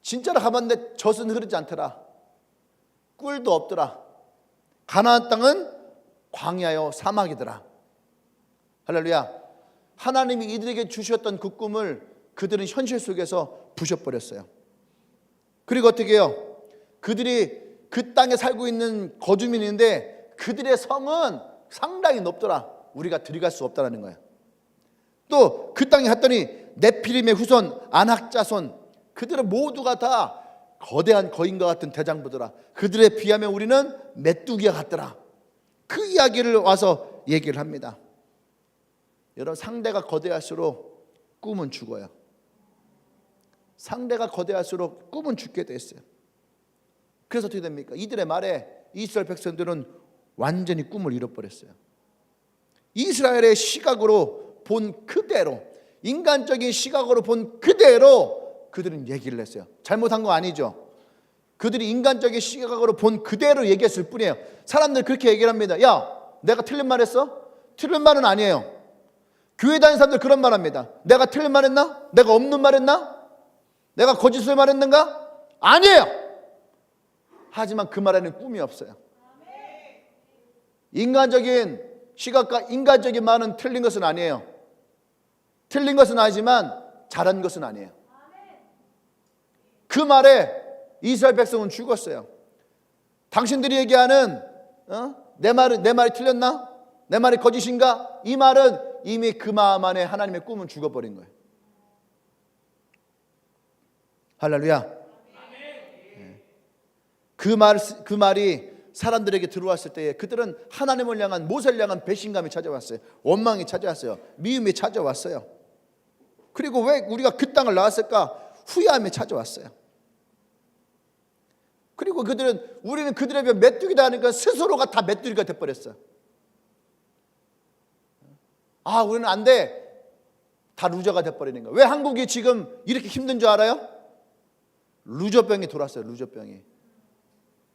진짜로 가봤는데 젖은 흐르지 않더라. 꿀도 없더라. 가나안 땅은 광야요 사막이더라. 할렐루야. 하나님이 이들에게 주셨던 그 꿈을 그들은 현실 속에서 부셔버렸어요. 그리고 어떻게 해요? 그들이 그 땅에 살고 있는 거주민인데 그들의 성은 상당히 높더라. 우리가 들어갈 수 없다는 거예요. 또 그 땅에 갔더니 네피림의 후손 아낙 자손, 그들은 모두가 다 거대한 거인과 같은 대장부더라. 그들에 비하면 우리는 메뚜기와 같더라. 그 이야기를 와서 얘기를 합니다. 여러분, 상대가 거대할수록 꿈은 죽어요. 상대가 거대할수록 꿈은 죽게 됐어요. 그래서 어떻게 됩니까? 이들의 말에 이스라엘 백성들은 완전히 꿈을 잃어버렸어요. 이스라엘의 시각으로 본 그대로, 인간적인 시각으로 본 그대로 그들은 얘기를 했어요. 잘못한 거 아니죠. 그들이 인간적인 시각으로 본 그대로 얘기했을 뿐이에요. 사람들 그렇게 얘기를 합니다. 야, 내가 틀린 말 했어? 틀린 말은 아니에요. 교회 다니는 사람들 그런 말 합니다. 내가 틀린 말 했나? 내가 없는 말 했나? 내가 거짓을 말했는가? 아니에요. 하지만 그 말에는 꿈이 없어요. 인간적인 시각과 인간적인 말은 틀린 것은 아니에요. 틀린 것은 아니지만 잘한 것은 아니에요. 그 말에 이스라엘 백성은 죽었어요. 당신들이 얘기하는 내 말이 틀렸나? 내 말이 거짓인가? 이 말은 이미 그 마음 안에 하나님의 꿈은 죽어버린 거예요. 할렐루야. 그 말이 사람들에게 들어왔을 때에 그들은 하나님을 향한, 모세를 향한 배신감이 찾아왔어요. 원망이 찾아왔어요. 미움이 찾아왔어요. 그리고 왜 우리가 그 땅을 나왔을까? 후회함이 찾아왔어요. 그리고 우리는 그들에 비해 메뚜기다 하니까 스스로가 다 메뚜기가 돼버렸어요. 아, 우리는 안 돼. 다 루저가 돼버리는 거예요. 왜 한국이 지금 이렇게 힘든 줄 알아요? 루저병이 돌았어요. 루저병이.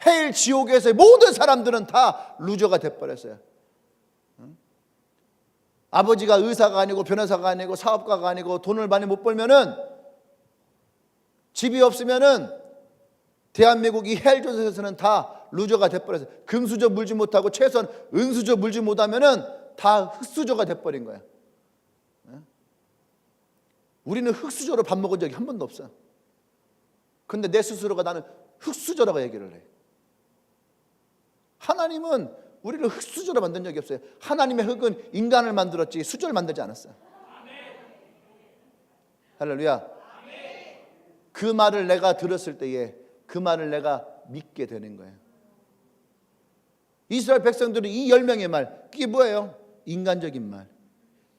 헬 지옥에서의 모든 사람들은 다 루저가 돼버렸어요. 아버지가 의사가 아니고 변호사가 아니고 사업가가 아니고 돈을 많이 못 벌면은, 집이 없으면은 대한민국 이 헬조선에서는 다 루저가 돼버렸어요. 금수저 물지 못하고 최소한 은수저 물지 못하면은 다 흑수저가 돼버린 거예요. 우리는 흑수저로 밥 먹은 적이 한 번도 없어요. 근데 내 스스로가 나는 흑수저라고 얘기를 해요. 하나님은 우리를 흑수저로 만든 적이 없어요. 하나님의 흑은 인간을 만들었지 수저를 만들지 않았어요. 할렐루야. 그 말을 내가 들었을 때에 그 말을 내가 믿게 되는 거예요. 이스라엘 백성들은 이 10명의 말, 그게 뭐예요? 인간적인 말,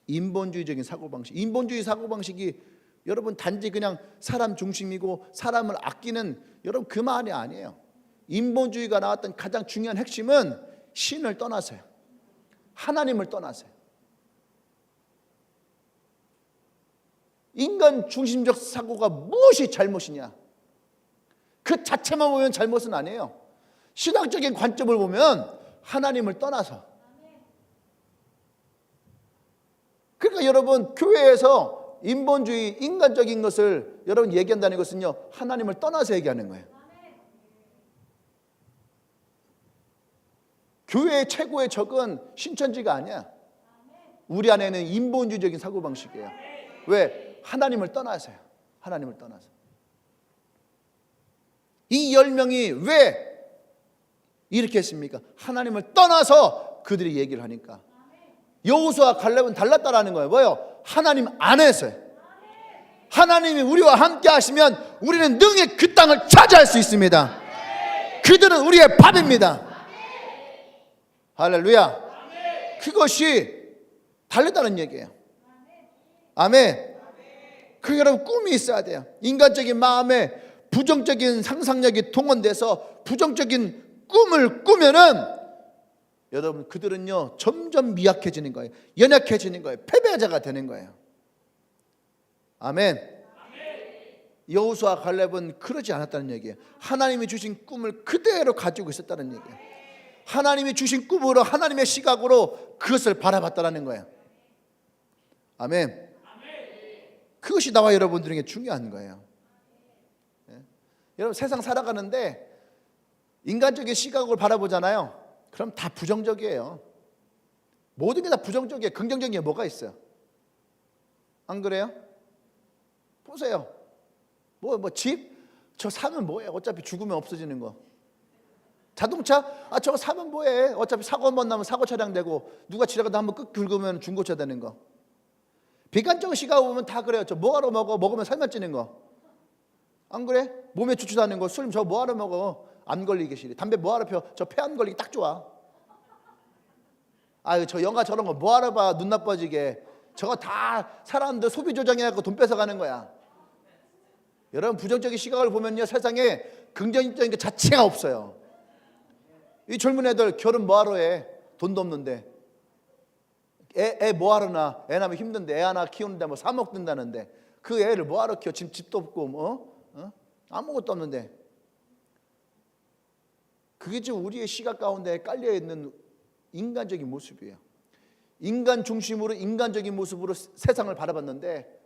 인본주의적인 사고방식. 인본주의 사고방식이 여러분 단지 그냥 사람 중심이고 사람을 아끼는, 여러분 그 말이 아니에요. 인본주의가 나왔던 가장 중요한 핵심은 신을 떠나서요, 하나님을 떠나서요. 인간 중심적 사고가 무엇이 잘못이냐? 그 자체만 보면 잘못은 아니에요. 신학적인 관점을 보면 하나님을 떠나서. 그러니까 여러분, 교회에서 인본주의, 인간적인 것을 여러분 얘기한다는 것은요, 하나님을 떠나서 얘기하는 거예요. 교회의 최고의 적은 신천지가 아니야. 우리 안에는 인본주의적인 사고방식이에요. 왜? 하나님을 떠나서요. 하나님을 떠나서. 이 10명이 왜 이렇게 했습니까? 하나님을 떠나서 그들이 얘기를 하니까. 여호수아 갈렙은 달랐다라는 거예요. 뭐예요? 하나님 안에서요. 하나님이 우리와 함께 하시면 우리는 능히 그 땅을 차지할 수 있습니다. 그들은 우리의 밥입니다. 할렐루야. 그것이 달랐다는 얘기예요. 아멘. 그 여러분 꿈이 있어야 돼요. 인간적인 마음에 부정적인 상상력이 동원돼서 부정적인 꿈을 꾸면은 여러분 그들은요 점점 미약해지는 거예요. 연약해지는 거예요. 패배자가 되는 거예요. 아멘. 여호수아 갈렙은 그러지 않았다는 얘기예요. 하나님이 주신 꿈을 그대로 가지고 있었다는 얘기예요. 하나님이 주신 꿈으로 하나님의 시각으로 그것을 바라봤다는 거예요. 아멘. 그것이 나와 여러분들에게 중요한 거예요. 여러분 세상 살아가는데 인간적인 시각으로 바라보잖아요. 그럼 다 부정적이에요. 모든 게 다 부정적이에요. 긍정적인 게 뭐가 있어요? 안 그래요? 보세요. 집? 저 사면 뭐예요? 어차피 죽으면 없어지는 거. 자동차? 저거 사면 뭐해? 어차피 사고 한번 나면 사고 차량 되고 누가 지나가다 한번 끄 긁으면 중고차 되는 거. 비관적 시각으로 보면 다 그래요. 저 뭐하러 먹어? 먹으면 살만 찌는 거. 안 그래? 몸에 주출하는 거. 술 저 뭐하러 먹어? 안 걸리게 싫어. 담배 뭐하러 펴? 저 폐 안 걸리기 딱 좋아. 저 영화 저런 거 뭐하러 봐? 눈 나빠지게. 저거 다 사람들 소비 조장해갖고 돈 뺏어가는 거야. 여러분 부정적인 시각을 보면요 세상에 긍정적인 게 자체가 없어요. 이 젊은 애들 결혼 뭐하러 해? 돈도 없는데. 애 뭐하러 낳아? 애 낳으면 힘든데 애 하나 키우는데 뭐 3억 든다는데 그 애를 뭐하러 키워? 지금 집도 없고 아무것도 없는데. 그게 지금 우리의 시각 가운데 깔려있는 인간적인 모습이에요. 인간 중심으로 인간적인 모습으로 세상을 바라봤는데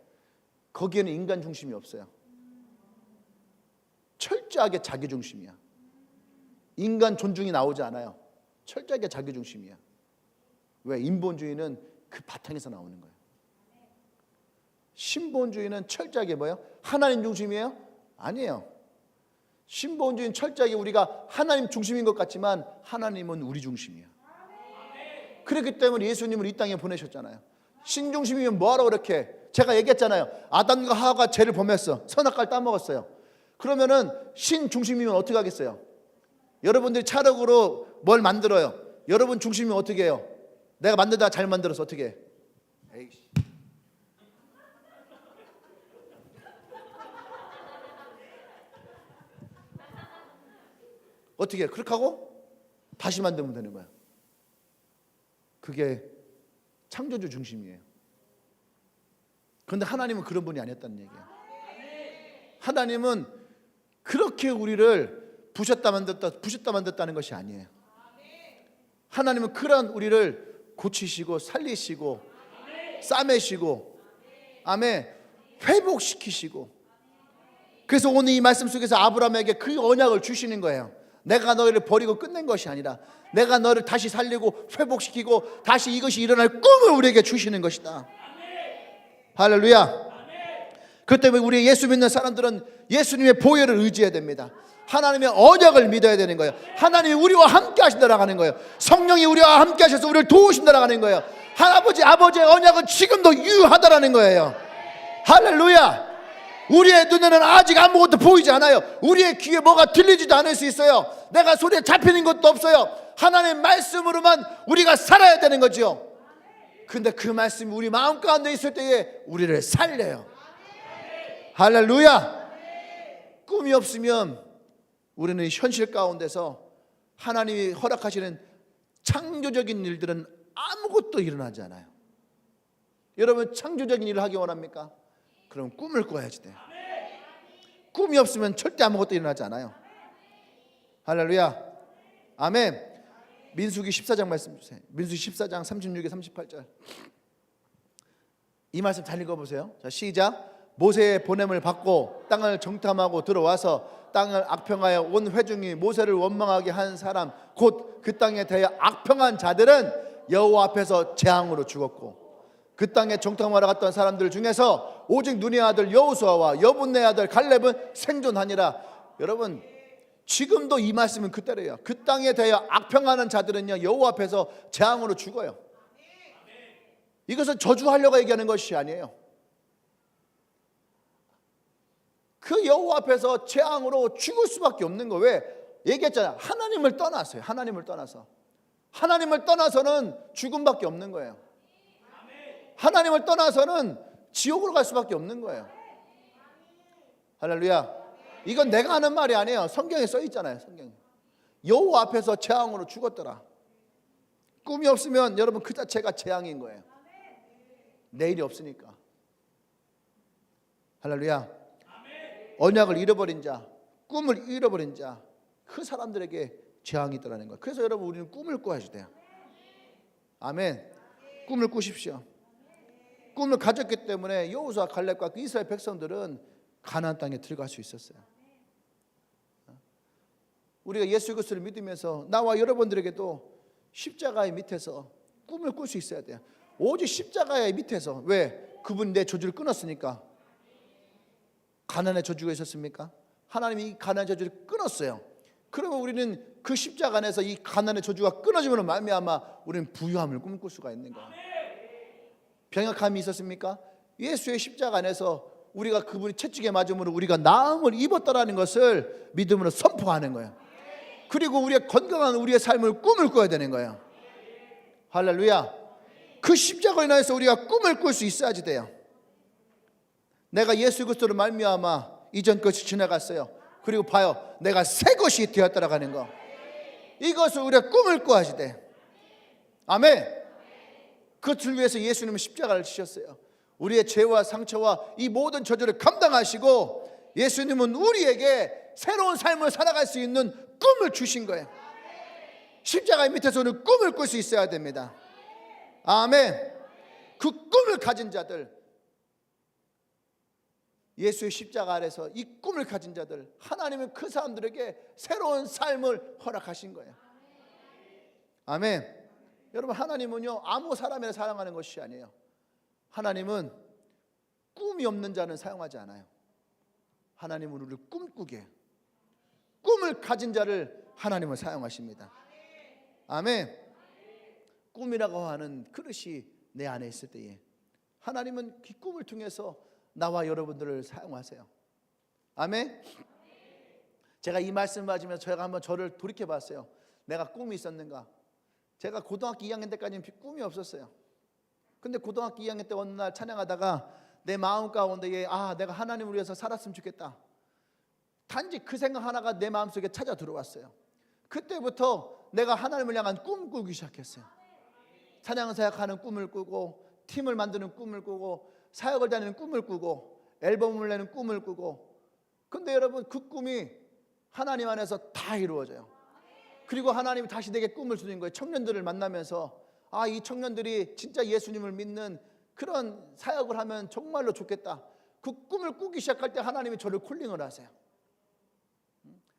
거기에는 인간 중심이 없어요. 철저하게 자기 중심이야. 인간 존중이 나오지 않아요. 철저하게 자기 중심이야. 왜? 인본주의는 그 바탕에서 나오는 거예요. 신본주의는 철저하게 뭐예요? 하나님 중심이에요? 아니에요. 신본주의는 철저하게 우리가 하나님 중심인 것 같지만 하나님은 우리 중심이에요. 그렇기 때문에 예수님을 이 땅에 보내셨잖아요. 신중심이면 뭐하러 그렇게. 제가 얘기했잖아요. 아담과 하와가 죄를 범했어. 선악과를 따먹었어요. 그러면은 신중심이면 어떻게 하겠어요? 여러분들이 차력으로 뭘 만들어요. 여러분 중심이면 어떻게 해요? 내가 만들다가 잘 만들어서 어떻게 해? 에이씨. 어떻게 해? 그렇게 하고 다시 만들면 되는 거야. 그게 창조주 중심이에요. 그런데 하나님은 그런 분이 아니었다는 얘기야. 하나님은 그렇게 우리를 부셨다 만들었다는 것이 아니에요. 하나님은 그런 우리를 고치시고 살리시고 싸매시고 아멘 회복시키시고 그래서 오늘 이 말씀 속에서 아브라함에게 그 언약을 주시는 거예요. 내가 너희를 버리고 끝낸 것이 아니라 내가 너를 다시 살리고 회복시키고 다시 이것이 일어날 꿈을 우리에게 주시는 것이다. 할렐루야. 그렇기 때문에 우리 예수 믿는 사람들은 예수님의 보혈을 의지해야 됩니다. 하나님의 언약을 믿어야 되는 거예요. 하나님이 우리와 함께 하신다라고 하는 거예요. 성령이 우리와 함께 하셔서 우리를 도우신다라고 하는 거예요. 아버지의 언약은 지금도 유효하다라는 거예요. 할렐루야. 우리의 눈에는 아직 아무것도 보이지 않아요. 우리의 귀에 뭐가 들리지도 않을 수 있어요. 내가 소리에 잡히는 것도 없어요. 하나님의 말씀으로만 우리가 살아야 되는 거죠. 근데 그 말씀이 우리 마음 가운데 있을 때에 우리를 살려요. 할렐루야. 꿈이 없으면 우리는 현실 가운데서 하나님이 허락하시는 창조적인 일들은 아무것도 일어나지 않아요. 여러분 창조적인 일을 하기 원합니까? 그럼 꿈을 꿔야지 돼요. 꿈이 없으면 절대 아무것도 일어나지 않아요. 할렐루야. 아멘. 민수기 14장 말씀 주세요. 민수기 14장 36에 38절. 이 말씀 잘 읽어보세요. 자, 시작. 모세의 보냄을 받고 땅을 정탐하고 들어와서 땅을 악평하여 온 회중이 모세를 원망하게 한 사람 곧 그 땅에 대하여 악평한 자들은 여호와 앞에서 재앙으로 죽었고 그 땅에 정탐하러 갔던 사람들 중에서 오직 눈의 아들 여호수아와 여분네 아들 갈렙은 생존하니라. 여러분 지금도 이 말씀은 그대로예요. 그 땅에 대하여 악평하는 자들은요 여호와 앞에서 재앙으로 죽어요. 이것은 저주하려고 얘기하는 것이 아니에요. 그 여호와 앞에서 재앙으로 죽을 수밖에 없는 거. 왜? 얘기했잖아요. 하나님을 떠났어요. 하나님을 떠나서. 하나님을 떠나서는 죽음밖에 없는 거예요. 하나님을 떠나서는 지옥으로 갈 수밖에 없는 거예요. 할렐루야. 이건 내가 하는 말이 아니에요. 성경에 써 있잖아요. 성경에. 여호와 앞에서 재앙으로 죽었더라. 꿈이 없으면 여러분 그 자체가 재앙인 거예요. 내일이 없으니까. 할렐루야. 언약을 잃어버린 자, 꿈을 잃어버린 자, 그 사람들에게 재앙이 있다는 거예요. 그래서 여러분 우리는 꿈을 꿔야지 돼요. 아멘. 꿈을 꾸십시오. 꿈을 가졌기 때문에 여호수아 갈렙과 그 이스라엘 백성들은 가나안 땅에 들어갈 수 있었어요. 우리가 예수 그리스도를 믿으면서 나와 여러분들에게도 십자가의 밑에서 꿈을 꿀 수 있어야 돼요. 오직 십자가의 밑에서. 왜? 그분이 내 저주를 끊었으니까. 가난의 저주가 있었습니까? 하나님이 이 가난의 저주를 끊었어요. 그러면 우리는 그 십자가 안에서 이 가난의 저주가 끊어지면 말미암아 우리는 부유함을 꿈꿀 수가 있는 거예요. 병약함이 있었습니까? 예수의 십자가 안에서 우리가 그분이 채찍에 맞음으로 우리가 나음을 입었다라는 것을 믿음으로 선포하는 거예요. 그리고 우리의 건강한 우리의 삶을 꿈을 꿔야 되는 거예요. 할렐루야. 그 십자가로 인해서 우리가 꿈을 꿀 수 있어야지 돼요. 내가 예수 그리스도로 말미암아 이전 것이 지나갔어요. 그리고 봐요, 내가 새 것이 되었다라는 거. 이것을 우리가 꿈을 꿔야지 돼. 아멘. 그것을 위해서 예수님은 십자가를 지셨어요. 우리의 죄와 상처와 이 모든 저주를 감당하시고 예수님은 우리에게 새로운 삶을 살아갈 수 있는 꿈을 주신 거예요. 십자가 밑에서 우리는 꿈을 꿀 수 있어야 됩니다. 아멘. 그 꿈을 가진 자들, 예수의 십자가 아래서 이 꿈을 가진 자들, 하나님은 그 사람들에게 새로운 삶을 허락하신 거예요. 아멘. 여러분, 하나님은요 아무 사람이나 사랑하는 것이 아니에요. 하나님은 꿈이 없는 자는 사용하지 않아요. 하나님은 우리를 꿈꾸게, 꿈을 가진 자를 하나님은 사용하십니다. 아멘. 꿈이라고 하는 그릇이 내 안에 있을 때에 하나님은 그 꿈을 통해서 나와 여러분들을 사용하세요. 아멘. 제가 이 말씀을 맞으면서 제가 한번 저를 돌이켜 봤어요. 내가 꿈이 있었는가? 제가 고등학교 2학년 때까지는 꿈이 없었어요. 근데 고등학교 2학년 때 어느 날 찬양하다가 내 마음 가운데에 내가 하나님을 위해서 살았으면 좋겠다. 단지 그 생각 하나가 내 마음속에 찾아 들어왔어요. 그때부터 내가 하나님을 향한 꿈을 꾸기 시작했어요. 찬양 사역하는 꿈을 꾸고, 팀을 만드는 꿈을 꾸고, 사역을 다니는 꿈을 꾸고, 앨범을 내는 꿈을 꾸고. 근데 여러분, 그 꿈이 하나님 안에서 다 이루어져요. 그리고 하나님이 다시 내게 꿈을 주는 거예요. 청년들을 만나면서 이 청년들이 진짜 예수님을 믿는 그런 사역을 하면 정말로 좋겠다. 그 꿈을 꾸기 시작할 때 하나님이 저를 콜링을 하세요.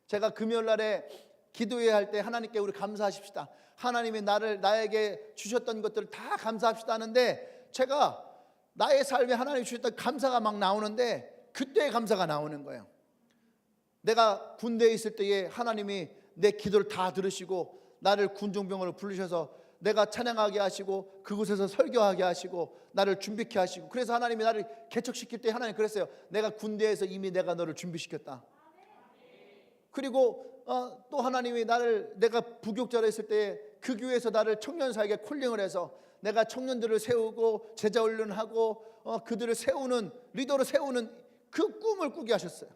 제가 금요일 날에 기도해야 할 때 하나님께 우리 감사하십시다. 하나님이 나에게 주셨던 것들을 다 감사합시다 하는데, 제가 나의 삶에 하나님이 주셨던 감사가 막 나오는데 그때의 감사가 나오는 거예요. 내가 군대에 있을 때에 하나님이 내 기도를 다 들으시고 나를 군종병으로 부르셔서 내가 찬양하게 하시고 그곳에서 설교하게 하시고 나를 준비케 하시고, 그래서 하나님이 나를 개척시킬 때 하나님 그랬어요. 내가 군대에서 이미 내가 너를 준비시켰다. 그리고 또 하나님이 내가 부교육자로 있을 때 그 교회에서 나를 청년사에게 콜링을 해서 내가 청년들을 세우고 제자 훈련하고 그들을 세우는 리더로 세우는 그 꿈을 꾸게 하셨어요.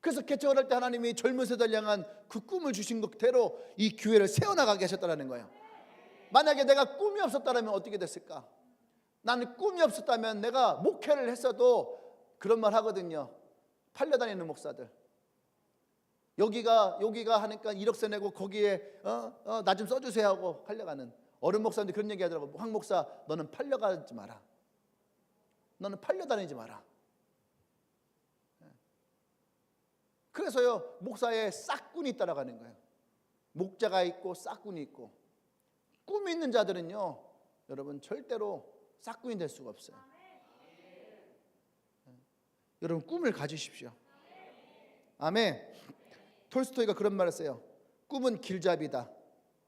그래서 개척을 할 때 하나님이 젊은 세대를 향한 그 꿈을 주신 것대로 이 교회를 세워나가게 하셨다는 거예요. 만약에 내가 꿈이 없었다면 어떻게 됐을까? 나는 꿈이 없었다면 내가 목회를 했어도 그런 말 하거든요. 팔려다니는 목사들, 여기가 하니까 1억세 내고 거기에 나 좀 써주세요 하고 팔려가는 어른 목사님들 그런 얘기 하더라고요. 황 목사, 너는 팔려가지 마라. 너는 팔려다니지 마라. 그래서요, 목사에 싹꾼이 따라가는 거예요. 목자가 있고 싹꾼이 있고. 꿈이 있는 자들은요, 여러분 절대로 싹꾼이 될 수가 없어요. 여러분 꿈을 가지십시오. 아멘. 톨스토이가 그런 말을 써요. 꿈은 길잡이다.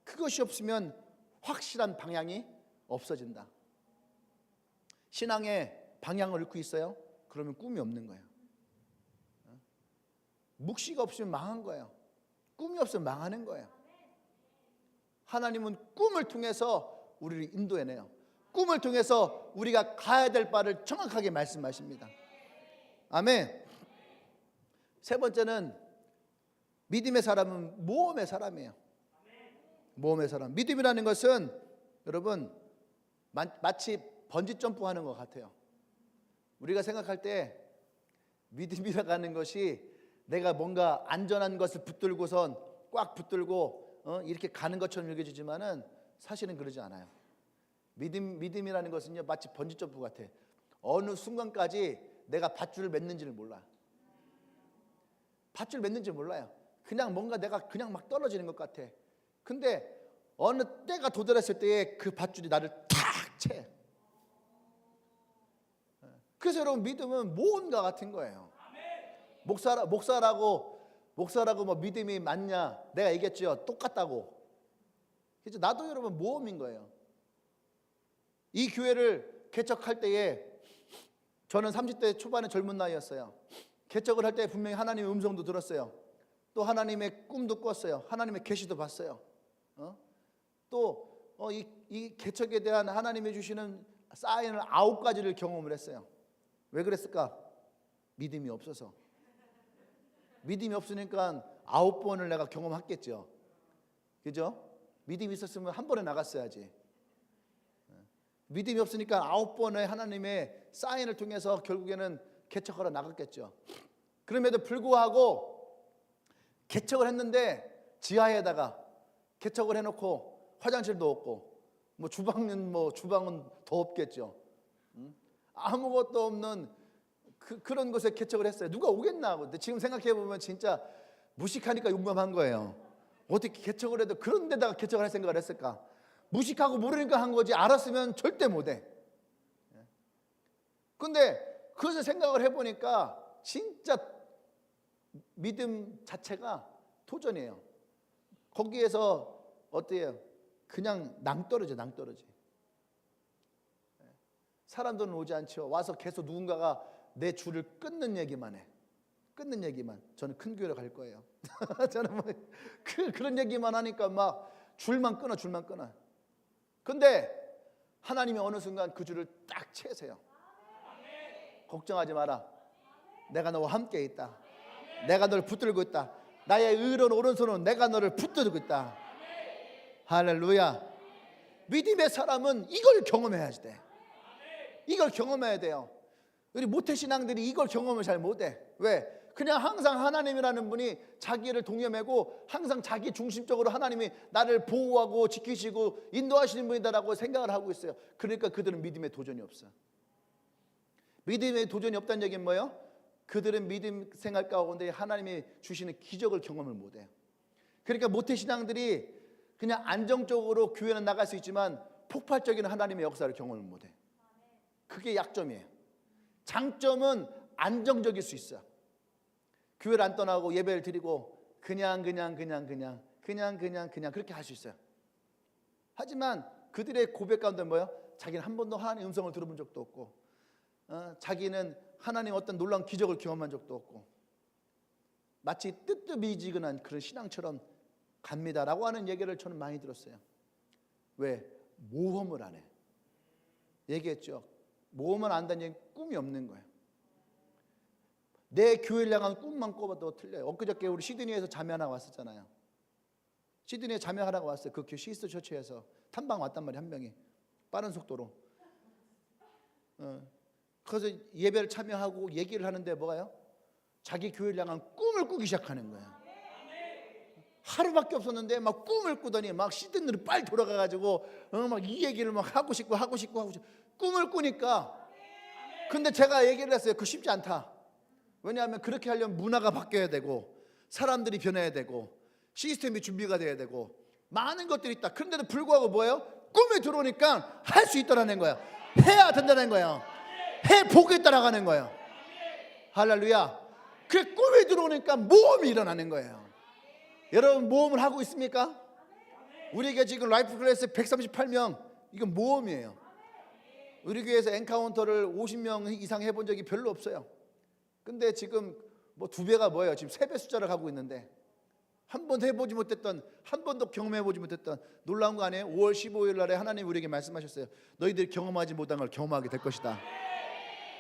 그것이 없으면 확실한 방향이 없어진다. 신앙의 방향을 잃고 있어요? 그러면 꿈이 없는 거예요. 묵시가 없으면 망한 거예요. 꿈이 없으면 망하는 거예요. 하나님은 꿈을 통해서 우리를 인도해내요. 꿈을 통해서 우리가 가야 될 바를 정확하게 말씀하십니다. 아멘. 세 번째는 믿음의 사람은 모험의 사람이에요. 모험의 사람. 믿음이라는 것은 여러분 마치 번지 점프하는 것 같아요. 우리가 생각할 때 믿음이라고 하는 것이 내가 뭔가 안전한 것을 붙들고선 꽉 붙들고 이렇게 가는 것처럼 여겨지지만은 사실은 그러지 않아요. 믿음이라는 것은요 마치 번지 점프 같아. 어느 순간까지 내가 밧줄을 맺는지를 몰라. 밧줄 맺는지 몰라요. 그냥 뭔가 내가 그냥 막 떨어지는 것 같아. 근데 어느 때가 도달했을 때에 그 밧줄이 나를 탁 채. 그래서 여러분 믿음은 모험과 같은 거예요. 목사라고 뭐 믿음이 맞냐? 내가 얘기했죠. 똑같다고. 그래서 나도 여러분 모험인 거예요. 이 교회를 개척할 때에 저는 30대 초반의 젊은 나이였어요. 개척을 할 때 분명히 하나님의 음성도 들었어요. 또 하나님의 꿈도 꿨어요. 하나님의 계시도 봤어요. 또 이 개척에 대한 하나님이 주시는 사인을 9가지를 경험을 했어요. 왜 그랬을까? 믿음이 없어서. 믿음이 없으니까 9번을 내가 경험했겠죠. 그죠? 믿음이 있었으면 한 번에 나갔어야지. 믿음이 없으니까 9번의 하나님의 사인을 통해서 결국에는 개척하러 나갔겠죠. 그럼에도 불구하고 개척을 했는데 지하에다가 개척을 해놓고 화장실도 없고 주방은 더 없겠죠. 아무것도 없는 그런 곳에 개척을 했어요. 누가 오겠나? 근데 지금 생각해 보면 진짜 무식하니까 용감한 거예요. 어떻게 개척을 해도 그런 데다가 개척을 할 생각을 했을까? 무식하고 모르니까 한 거지 알았으면 절대 못해. 근데 그것을 생각을 해보니까 진짜 믿음 자체가 도전이에요. 거기에서 어때요? 그냥 낭떠러지. 사람들은 오지 않죠. 와서 계속 누군가가 내 줄을 끊는 얘기만 해. 끊는 얘기만. 저는 큰 교회로 갈 거예요. 저는 그런 얘기만 하니까 막 줄만 끊어. 근데 하나님이 어느 순간 그 줄을 딱 채세요. 걱정하지 마라. 내가 너와 함께 있다. 내가 너를 붙들고 있다. 나의 의로운 오른손은 내가 너를 붙들고 있다. 할렐루야. 믿음의 사람은 이걸 경험해야지 돼. 이걸 경험해야 돼요. 우리 모태신앙들이 이걸 경험을 잘 못해. 왜? 그냥 항상 하나님이라는 분이 자기를 동여매고 항상 자기 중심적으로 하나님이 나를 보호하고 지키시고 인도하시는 분이다라고 생각을 하고 있어요. 그러니까 그들은 믿음의 도전이 없어. 믿음의 도전이 없다는 얘기는 뭐예요? 그들은 믿음 생활 가운데 하나님이 주시는 기적을 경험을 못해요. 그러니까 모태신앙들이 그냥 안정적으로 교회는 나갈 수 있지만 폭발적인 하나님의 역사를 경험을 못해. 그게 약점이에요. 장점은 안정적일 수 있어. 교회를 안 떠나고 예배를 드리고 그냥 그렇게 할 수 있어요. 하지만 그들의 고백 가운데 뭐예요? 자기는 한 번도 하나님의 음성을 들어본 적도 없고 자기는 하나님 어떤 놀라운 기적을 경험한 적도 없고 마치 뜨뜻미지근한 그런 신앙처럼 갑니다라고 하는 얘기를 저는 많이 들었어요. 왜? 모험을 안 해. 얘기했죠. 모험을 안 한다는 얘기는 꿈이 없는 거예요. 내 교회를 향한 꿈만 꿔봐도 틀려요. 엊그저께 우리 시드니에서 자매 하나 왔었잖아요. 시드니에 자매 하나가 왔어요. 그 시스터 처치에서 탐방 왔단 말이에요. 한 명이 빠른 속도로. 그래서 예배를 참여하고 얘기를 하는데 뭐가요? 자기 교회를 향한 꿈을 꾸기 시작하는 거예요. 하루밖에 없었는데 막 꿈을 꾸더니 막 시드니로 빨리 돌아가가지고 막 이 얘기를 막 하고 싶고 꿈을 꾸니까. 근데 제가 얘기를 했어요. 그거 쉽지 않다. 왜냐하면 그렇게 하려면 문화가 바뀌어야 되고 사람들이 변해야 되고 시스템이 준비가 돼야 되고 많은 것들이 있다. 그런데도 불구하고 뭐예요? 꿈에 들어오니까 할 수 있다라는 거야. 해야 된다는 거야. 해보겠다라고 하는 거예요. 할렐루야. 그 꿈에 들어오니까 모험이 일어나는 거예요. 여러분 모험을 하고 있습니까? 우리에게 지금 라이프 클래스 138명 이건 모험이에요. 우리 교회에서 엔카운터를 50명 이상 해본 적이 별로 없어요. 근데 지금 뭐 2배가 뭐예요? 지금 3배 숫자를 가고 있는데 한 번도 해보지 못했던, 한 번도 경험해보지 못했던 놀라운 거 아니에요? 5월 15일 날에 하나님 우리에게 말씀하셨어요. 너희들이 경험하지 못한 걸 경험하게 될 것이다.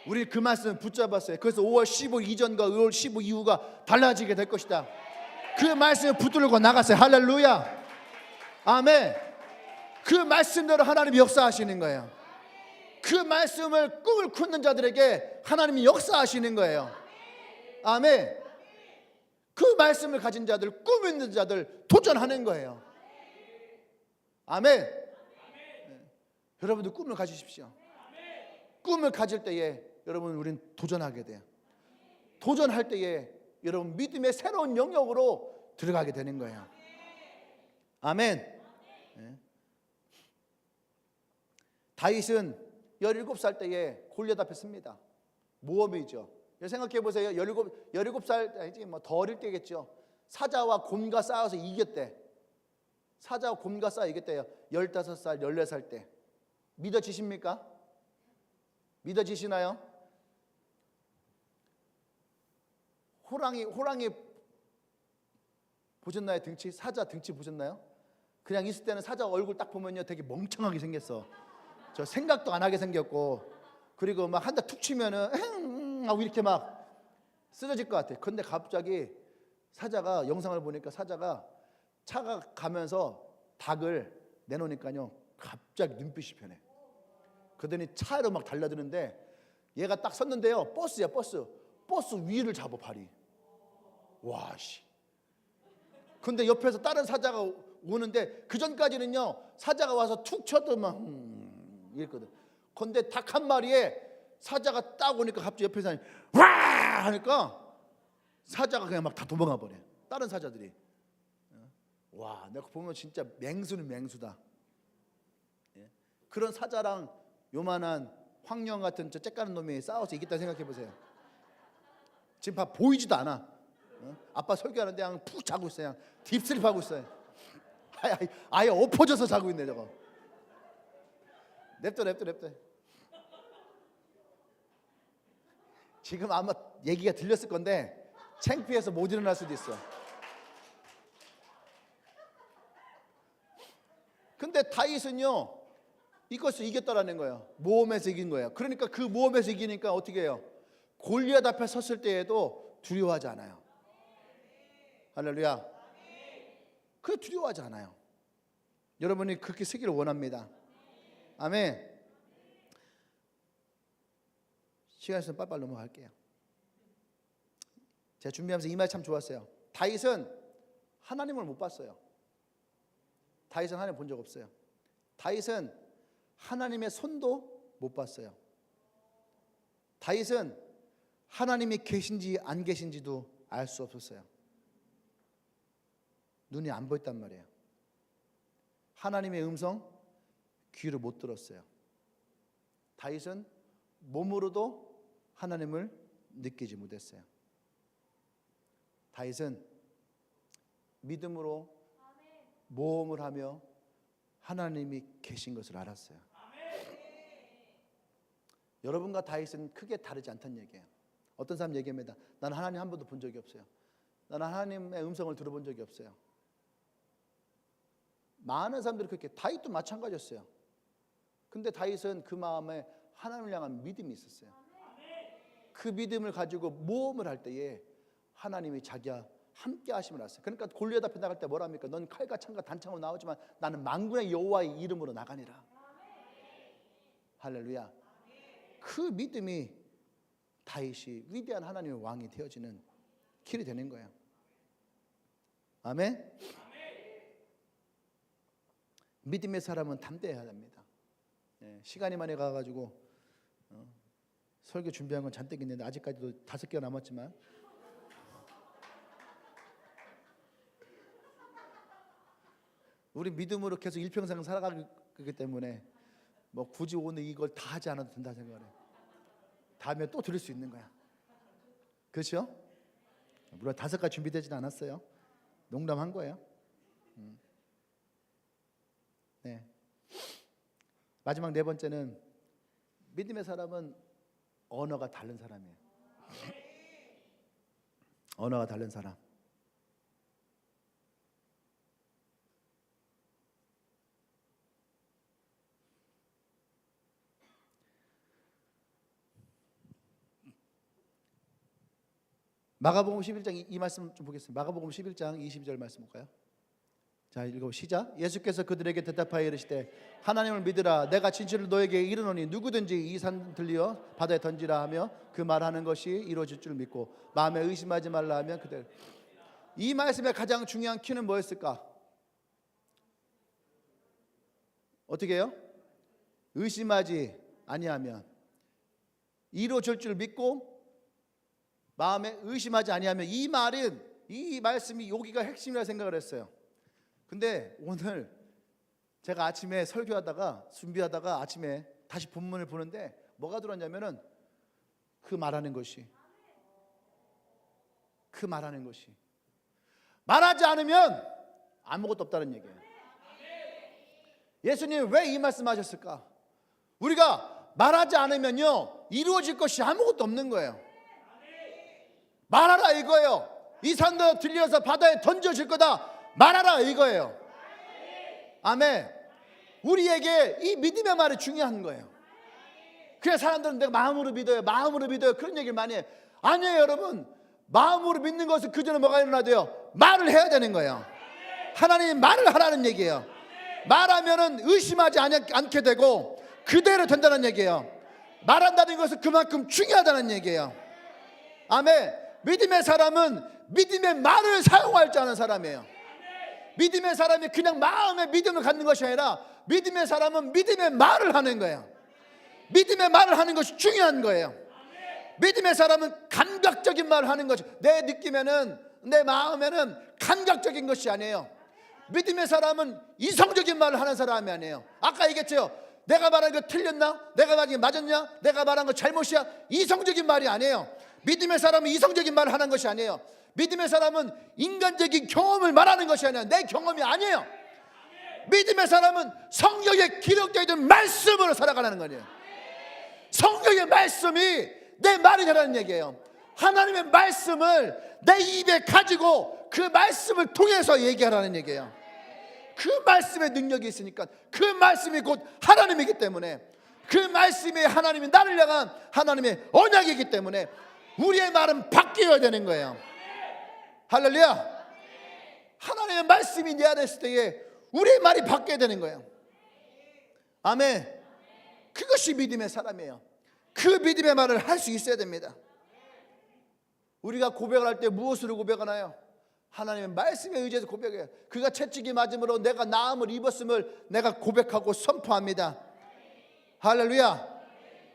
우리 그 말씀 붙잡았어요. 그래서 5월 15일 이전과 5월 15일 이후가 달라지게 될 것이다. 그 말씀을 붙들고 나갔어요. 할렐루야. 아멘. 그 말씀대로 하나님이 역사하시는 거예요. 그 말씀을 꿈을 꾸는 자들에게 하나님이 역사하시는 거예요. 아멘. 그 말씀을 가진 자들, 꿈 있는 자들 도전하는 거예요. 아멘. 네. 여러분들 꿈을 가지십시오. 꿈을 가질 때에 여러분 우린 도전하게 돼요. 도전할 때에 여러분 믿음의 새로운 영역으로 들어가게 되는 거예요. 아멘. 네. 다윗은 17살 때에 골리앗 앞에 씁니다. 모험이죠. 생각해 보세요. 17살 아니지 뭐 더 어릴 때겠죠. 사자와 곰과 싸워서 이겼대. 사자와 곰과 싸워 이겼대요. 15살, 14살 때. 믿어지십니까? 믿어지시나요? 호랑이 보셨나요? 등치? 사자 등치 보셨나요? 그냥 있을 때는 사자 얼굴 딱 보면요 되게 멍청하게 생겼어. 저 생각도 안 하게 생겼고, 그리고 막 한 대 툭 치면은 하고 이렇게 막 쓰러질 것 같아. 근데 갑자기 사자가, 영상을 보니까 사자가 차가 가면서 닭을 내놓으니까요 갑자기 눈빛이 변해. 그러더니 차로 막 달려드는데 얘가 딱 섰는데요, 버스야 버스 위를 잡아 발이. 와 씨. 근데 옆에서 다른 사자가 오는데 그 전까지는요 사자가 와서 툭 쳐도 막 이랬거든. 근데 닭 한 마리에 사자가 딱 오니까 갑자기 옆에서 와 하니까 사자가 그냥 막 다 도망가 버려. 다른 사자들이. 와, 내가 보면 진짜 맹수는 맹수다. 그런 사자랑 요만한 황령 같은 저 쬐까는 놈이 싸워서 이겼다 생각해 보세요. 지금 봐 보이지도 않아. 아빠 설교하는데 그냥 푹 자고 있어요. 그냥 딥슬립 하고 있어요. 아예 엎어져서 자고 있네 저거. 냅둬. 지금 아마 얘기가 들렸을 건데 창피해서 못 일어날 수도 있어. 근데 다윗은요 이것을 이겼다라는 거예요. 모험에서 이긴 거예요. 그러니까 그 모험에서 이기니까 어떻게 해요? 골리앗 앞에 섰을 때에도 두려워하지 않아요. 할렐루야. 그 두려워하지 않아요. 여러분이 그렇게 쓰기를 원합니다. 아멘. 시간이 있으면 빨리빨리 넘어갈게요. 제가 준비하면서 이 말이 참 좋았어요. 다윗은 하나님을 못 봤어요. 다윗은 하나님 본 적 없어요. 다윗은 하나님의 손도 못 봤어요. 다윗은 하나님이 계신지 안 계신지도 알 수 없었어요. 눈이 안 보였단 말이에요. 하나님의 음성 귀로 못 들었어요. 다윗은 몸으로도 하나님을 느끼지 못했어요. 다윗은 믿음으로 모험을 하며 하나님이 계신 것을 알았어요. 여러분과 다윗은 크게 다르지 않다는 얘기예요. 어떤 사람 얘기합니다. 나는 하나님 한 번도 본 적이 없어요. 나는 하나님의 음성을 들어본 적이 없어요. 많은 사람들이 그렇게, 다윗도 마찬가지였어요. 근데 다윗은 그 마음에 하나님을 향한 믿음이 있었어요. 그 믿음을 가지고 모험을 할 때에 하나님이 자기와 함께 하심을 알았어요. 그러니까 골리앗 앞에 나갈 때 뭐라 합니까? 넌 칼과 창과 단창으로 나오지만 나는 만군의 여호와의 이름으로 나가니라. 할렐루야. 그 믿음이 다윗이 위대한 하나님의 왕이 되어지는 길이 되는 거예요. 아멘. 믿음의 사람은 담대해야 됩니다. 시간이 많이 가가지고 설교 준비한 건 잔뜩 있는데 아직까지도 5개가 남았지만 우리 믿음으로 계속 일평생 살아가기 때문에 뭐 굳이 오늘 이걸 다 하지 않아도 된다 생각을 해요. 다음에 또 들을 수 있는 거야. 그렇죠? 물론 5가지 준비되지는 않았어요. 농담한 거예요. 네. 마지막 네 번째는 믿음의 사람은 언어가 다른 사람이에요. 언어가 다른 사람. 마가복음 11장 이 말씀 좀 보겠습니다. 마가복음 11장 22절 말씀 볼까요? 자, 읽어 시작. 예수께서 그들에게 대답하여 이르시되 하나님을 믿으라. 내가 진실로 너에게 이르노니 누구든지 이 산 들려 바다에 던지라 하며 그 말하는 것이 이루어질 줄 믿고 마음에 의심하지 말라 하면 그대로. 이 말씀의 가장 중요한 키는 뭐였을까? 어떻게 해요? 의심하지 아니하면 이루어질 줄 믿고 마음에 의심하지 아니하면. 이 말은, 이 말씀이 여기가 핵심이라 생각을 했어요. 근데 오늘 제가 아침에 설교하다가 준비하다가 아침에 다시 본문을 보는데 뭐가 들어왔냐면은 그 말하는 것이 말하지 않으면 아무것도 없다는 얘기예요. 예수님 왜 이 말씀하셨을까? 우리가 말하지 않으면요 이루어질 것이 아무것도 없는 거예요. 말하라 이거예요. 이 산도 들려서 바다에 던져질 거다. 말하라 이거예요. 아멘. 우리에게 이 믿음의 말이 중요한 거예요. 그래서 사람들은 내가 마음으로 믿어요, 마음으로 믿어요, 그런 얘기를 많이 해요. 아니에요 여러분. 마음으로 믿는 것은 그 전에 뭐가 일어나야 돼요? 말을 해야 되는 거예요. 하나님이 말을 하라는 얘기예요. 말하면은 의심하지 않게 되고 그대로 된다는 얘기예요. 말한다는 것은 그만큼 중요하다는 얘기예요. 아멘. 믿음의 사람은 믿음의 말을 사용할 줄 아는 사람이에요. 믿음의 사람이 그냥 마음에 믿음을 갖는 것이 아니라 믿음의 사람은 믿음의 말을 하는 거예요. 믿음의 말을 하는 것이 중요한 거예요. 믿음의 사람은 감각적인 말을 하는 것이, 내 느낌에는 내 마음에는 감각적인 것이 아니에요. 믿음의 사람은 이성적인 말을 하는 사람이 아니에요. 아까 얘기했죠. 내가 말한 거 틀렸나? 내가 말한 게 맞았냐? 내가 말한 거 잘못이야? 이성적인 말이 아니에요. 믿음의 사람은 이성적인 말을 하는 것이 아니에요. 믿음의 사람은 인간적인 경험을 말하는 것이 아니라 내 경험이 아니에요. 믿음의 사람은 성경에 기록되어 있는 말씀으로 살아가는 거예요. 성경의 말씀이 내 말이 되라는 얘기예요. 하나님의 말씀을 내 입에 가지고 그 말씀을 통해서 얘기하라는 얘기예요. 그 말씀의 능력이 있으니까, 그 말씀이 곧 하나님이기 때문에, 그 말씀이 하나님이 나를 향한 하나님의 언약이기 때문에 우리의 말은 바뀌어야 되는 거예요. 할렐루야. 하나님의 말씀이 내 안에 있을 때에 우리의 말이 바뀌어야 되는 거예요. 아멘. 그것이 믿음의 사람이에요. 그 믿음의 말을 할 수 있어야 됩니다. 우리가 고백을 할 때 무엇으로 고백하나요? 하나님의 말씀에 의지해서 고백해요. 그가 채찍이 맞음으로 내가 나음을 입었음을 내가 고백하고 선포합니다. 할렐루야.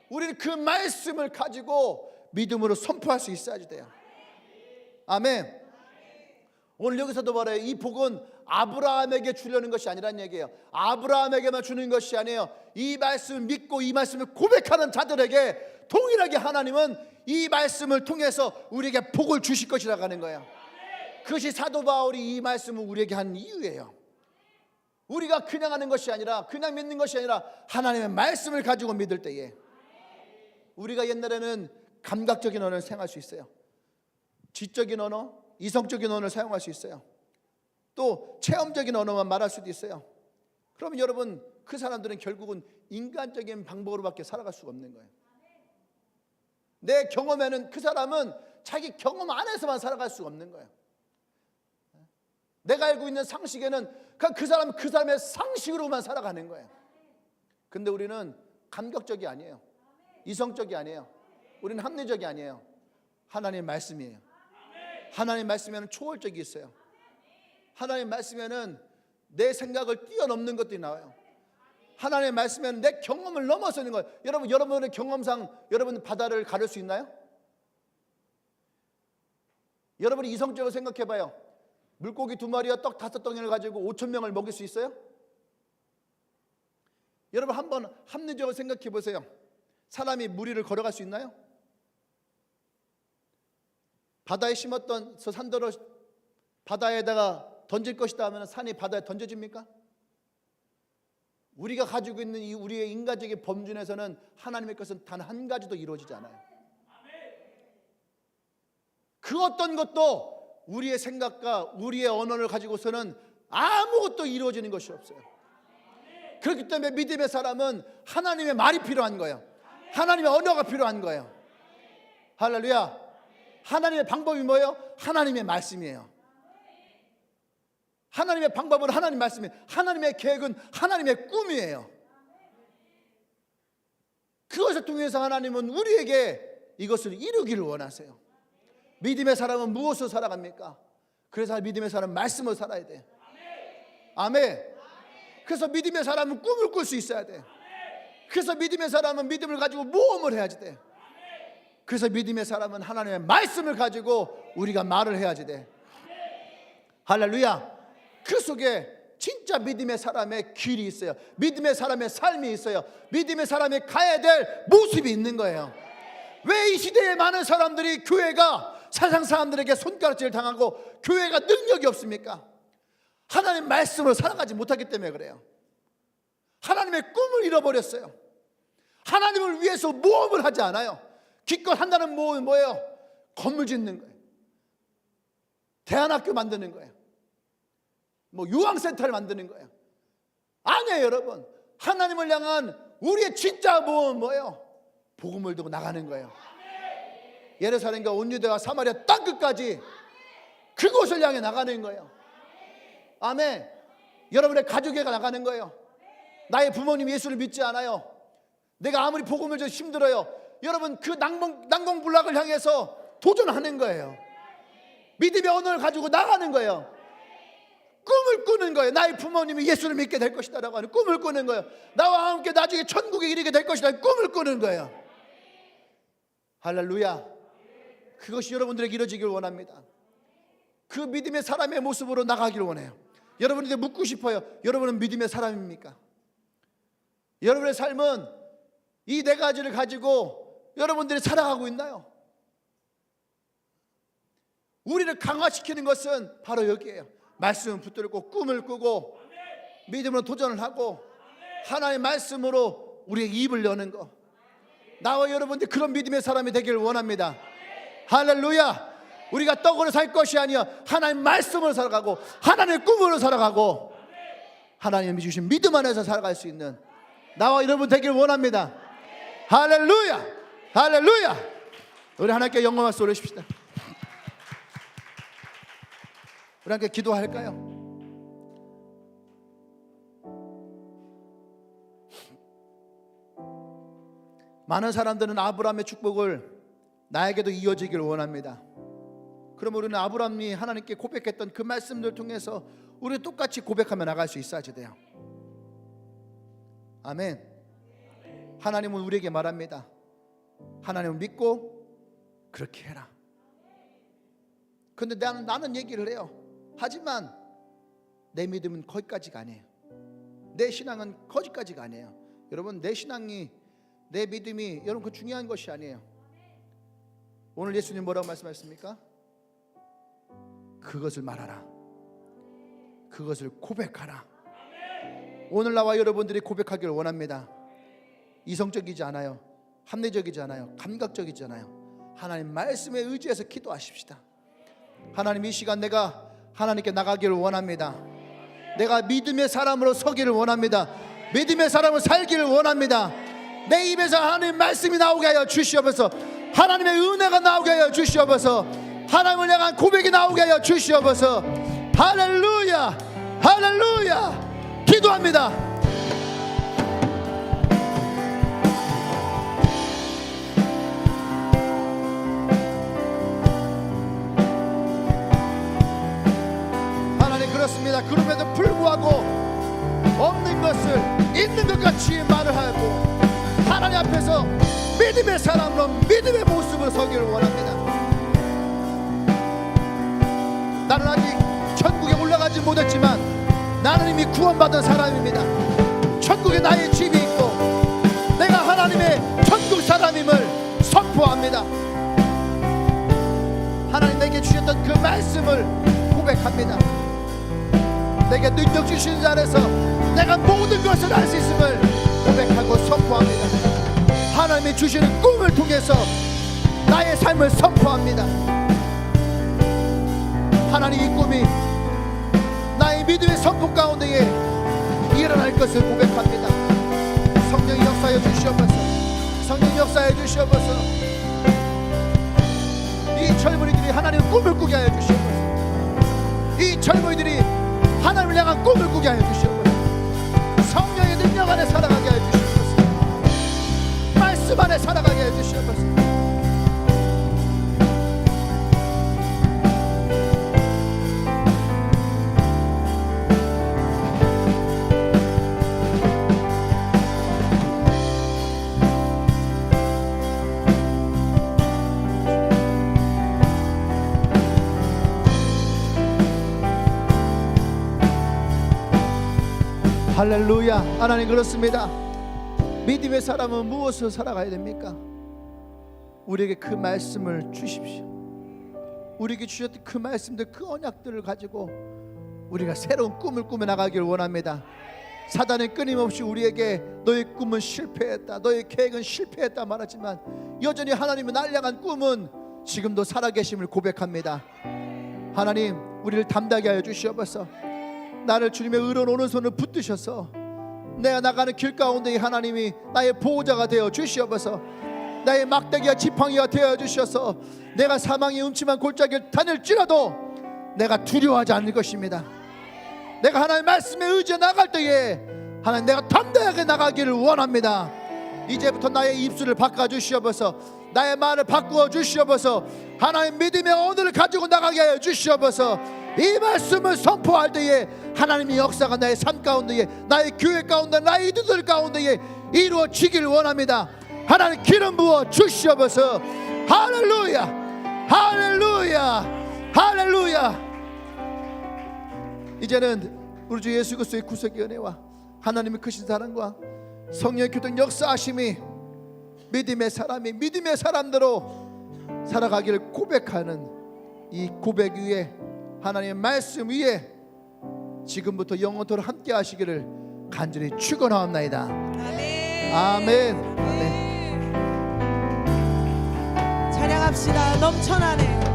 우리는 그 말씀을 가지고 믿음으로 선포할 수 있어야지 돼요. 아멘. 오늘 여기서도 말해요. 이 복은 아브라함에게 주려는 것이 아니란 얘기예요. 아브라함에게만 주는 것이 아니에요. 이 말씀을 믿고 이 말씀을 고백하는 자들에게 동일하게 하나님은 이 말씀을 통해서 우리에게 복을 주실 것이라고 하는 거예요. 그것이 사도 바울이 이 말씀을 우리에게 한 이유예요. 우리가 그냥 하는 것이 아니라, 그냥 믿는 것이 아니라 하나님의 말씀을 가지고 믿을 때에 우리가 옛날에는 감각적인 언어를 사용할 수 있어요. 지적인 언어, 이성적인 언어를 사용할 수 있어요. 또 체험적인 언어만 말할 수도 있어요. 그러면 여러분, 그 사람들은 결국은 인간적인 방법으로밖에 살아갈 수가 없는 거예요. 내 경험에는 그 사람은 자기 경험 안에서만 살아갈 수가 없는 거예요. 내가 알고 있는 상식에는 그 사람의 상식으로만 살아가는 거예요. 근데 우리는 감격적이 아니에요. 이성적이 아니에요. 우리는 합리적이 아니에요. 하나님의 말씀이에요. 하나님의 말씀에는 초월적이 있어요. 하나님의 말씀에는 내 생각을 뛰어넘는 것들이 나와요. 하나님의 말씀에는 내 경험을 넘어서는 거예요. 여러분의 경험상 여러분 바다를 가를 수 있나요? 여러분이 이성적으로 생각해 봐요. 물고기 2마리와 떡 5덩이를 가지고 5,000명을 먹일 수 있어요? 여러분 한번 합리적으로 생각해 보세요. 사람이 물 위를 걸어갈 수 있나요? 바다에 심었던 저 산더러 바다에다가 던질 것이다 하면 산이 바다에 던져집니까? 우리가 가지고 있는 이 우리의 인간적인 범준에서는 하나님의 것은 단 한 가지도 이루어지지 않아요. 그 어떤 것도 우리의 생각과 우리의 언어를 가지고서는 아무것도 이루어지는 것이 없어요. 그렇기 때문에 믿음의 사람은 하나님의 말이 필요한 거예요. 하나님의 언어가 필요한 거예요. 할렐루야. 하나님의 방법이 뭐예요? 하나님의 말씀이에요. 하나님의 방법은 하나님 말씀이에요. 하나님의 계획은 하나님의 꿈이에요. 그것을 통해서 하나님은 우리에게 이것을 이루기를 원하세요. 믿음의 사람은 무엇으로 살아갑니까? 그래서 믿음의 사람은 말씀으로 살아야 돼. 아멘. 그래서 믿음의 사람은 꿈을 꿀 수 있어야 돼. 그래서 믿음의 사람은 믿음을 가지고 모험을 해야지 돼. 그래서 믿음의 사람은 하나님의 말씀을 가지고 우리가 말을 해야지 돼. 할렐루야. 그 속에 진짜 믿음의 사람의 길이 있어요. 믿음의 사람의 삶이 있어요. 믿음의 사람이 가야 될 모습이 있는 거예요. 왜 이 시대에 많은 사람들이 교회가 세상 사람들에게 손가락질 당하고 교회가 능력이 없습니까? 하나님 말씀으로 살아가지 못하기 때문에 그래요. 하나님의 꿈을 잃어버렸어요. 하나님을 위해서 모험을 하지 않아요. 기껏 한다는 모험은 뭐예요? 건물 짓는 거예요. 대안학교 만드는 거예요. 뭐 유황센터를 만드는 거예요. 아니에요, 여러분. 하나님을 향한 우리의 진짜 모험은 뭐예요? 복음을 두고 나가는 거예요. 예루살렘과 온 유대와 사마리아 땅끝까지 그곳을 향해 나가는 거예요. 아멘. 여러분의 가족에게 나가는 거예요. 나의 부모님 예수를 믿지 않아요. 내가 아무리 복음을 좀 힘들어요. 여러분 그 난공불락을 향해서 도전하는 거예요. 믿음의 언어를 가지고 나가는 거예요. 꿈을 꾸는 거예요. 나의 부모님이 예수를 믿게 될 것이다 라고 하는 꿈을 꾸는 거예요. 나와 함께 나중에 천국에 이르게 될 것이다 꿈을 꾸는 거예요. 할렐루야. 그것이 여러분들에게 이루어지길 원합니다. 그 믿음의 사람의 모습으로 나가길 원해요. 여러분에게 묻고 싶어요. 여러분은 믿음의 사람입니까? 여러분의 삶은 이 네 가지를 가지고 여러분들이 살아가고 있나요? 우리를 강화시키는 것은 바로 여기에요. 말씀을 붙들고 꿈을 꾸고 믿음으로 도전을 하고 하나님의 말씀으로 우리의 입을 여는 거. 나와 여러분들 그런 믿음의 사람이 되기를 원합니다. 할렐루야. 우리가 떡으로 살 것이 아니야 하나님 말씀으로 살아가고 하나님의 꿈으로 살아가고 하나님이 주신 믿음 안에서 살아갈 수 있는 나와 여러분 되기를 원합니다. 할렐루야. 할렐루야. 우리 하나님께 영광을 올리십시다. 우리 함께 기도할까요? 많은 사람들은 아브라함의 축복을 나에게도 이어지기를 원합니다. 그럼 우리는 아브라함이 하나님께 고백했던 그 말씀들 통해서 우리 똑같이 고백하며 나갈 수 있어야지 돼요. 아멘. 하나님은 우리에게 말합니다. 하나님을 믿고 그렇게 해라. 근데 나는 얘기를 해요. 하지만 내 믿음은 거기까지가 아니에요. 내 신앙은 거기까지가 아니에요. 여러분 내 신앙이 내 믿음이 여러분 그 중요한 것이 아니에요. 오늘 예수님 뭐라고 말씀하셨습니까? 그것을 말하라. 그것을 고백하라. 오늘 나와 여러분들이 고백하기를 원합니다. 이성적이지 않아요. 합리적이지 않아요. 감각적이지 않아요. 하나님 말씀에 의지해서 기도하십시다. 하나님 이 시간 내가 하나님께 나가기를 원합니다. 내가 믿음의 사람으로 서기를 원합니다. 믿음의 사람으로 살기를 원합니다. 내 입에서 하나님 말씀이 나오게 하여 주시옵소서. 하나님의 은혜가 나오게 하여 주시옵소서. 하나님을 향한 고백이 나오게 하여 주시옵소서. 할렐루야. 할렐루야. 기도합니다. 하나님 그렇습니다. 그럼에도 불구하고 없는 것을 있는 것 같이 말을 하고 하나님 앞에서 믿음의 사람으로 믿음의 모습으로 서기를 원합니다. 나는 아직 천국에 올라가지 못했지만 나는 이미 구원받은 사람입니다. 천국에 나의 집이 있고 내가 하나님의 천국 사람임을 선포합니다. 하나님 내게 주셨던 그 말씀을 고백합니다. 내게 능력 주시는 자 안에서 내가 모든 것을 할 수 있음을 고백하고 선포합니다. 하나님이 주시는 꿈을 통해서 나의 삶을 선포합니다. 하나님, 이 꿈이 나의 믿음의 선포 가운데에 일어날 것을 고백합니다. 성령이 역사해 주시옵소서. 성령이 역사해 주시옵소서. 이 젊은이들이 하나님의 꿈을 꾸게 하여 주시옵소서. 이 젊은이들이 하나님을 향한 꿈을 꾸게 하여 주시옵소서. 성령의 능력 안에 살아가게 하여 주시옵소서. 말씀 안에 살아가게 하여 주시옵소서. 할렐루야. 하나님, 그렇습니다. 믿음의 사람은 무엇으로 살아가야 됩니까? 우리에게 그 말씀을 주십시오. 우리에게 주셨던 그 말씀들, 그 언약들을 가지고 우리가 새로운 꿈을 꾸며 나가길 원합니다. 사단은 끊임없이 우리에게 너의 꿈은 실패했다, 너의 계획은 실패했다 말하지만 여전히 하나님은 날 향한 꿈은 지금도 살아계심을 고백합니다. 하나님, 우리를 담대하게 하여 주시옵소서. 나를 주님의 의로운 오른손을 붙드셔서 내가 나가는 길 가운데 하나님이 나의 보호자가 되어 주시옵소서. 나의 막대기와 지팡이가 되어 주셔서 내가 사망의 음침한 골짜기를 다닐지라도 내가 두려워하지 않을 것입니다. 내가 하나님의 말씀에 의지해 나갈 때에 하나님, 내가 담대하게 나가기를 원합니다. 이제부터 나의 입술을 바꿔주시옵소서. 나의 말을 바꾸어 주시옵소서. 하나님, 믿음의 언어를 가지고 나가게 하여 주시옵소서. 이 말씀을 선포할 때에 하나님의 역사가 나의 삶 가운데에, 나의 교회 가운데, 나의 이들들 가운데에 이루어지길 원합니다. 하나님, 기름 부어 주시옵소서. 할렐루야, 할렐루야, 할렐루야. 이제는 우리 주 예수 그리스도의 구속의 은혜와 하나님의 크신 사랑과 성령의 교통 역사하심이 믿음의 사람이 믿음의 사람대로 살아가기를 고백하는 이 고백 위에, 하나님의 말씀 위에 지금부터 영원토록 함께 하시기를 간절히 축원하옵나이다. 아멘. 아멘. 아멘. 찬양합시다. 넘쳐나네.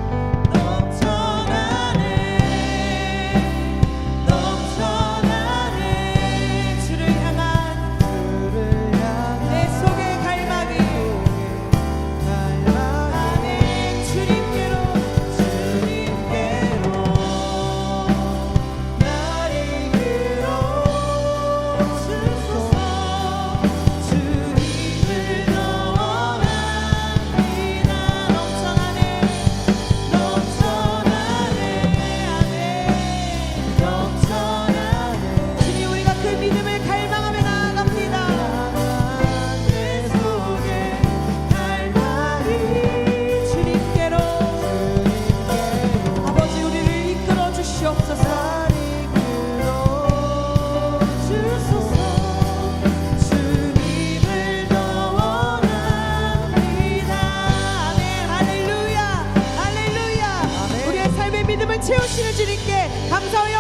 채우시는 주님께 감사와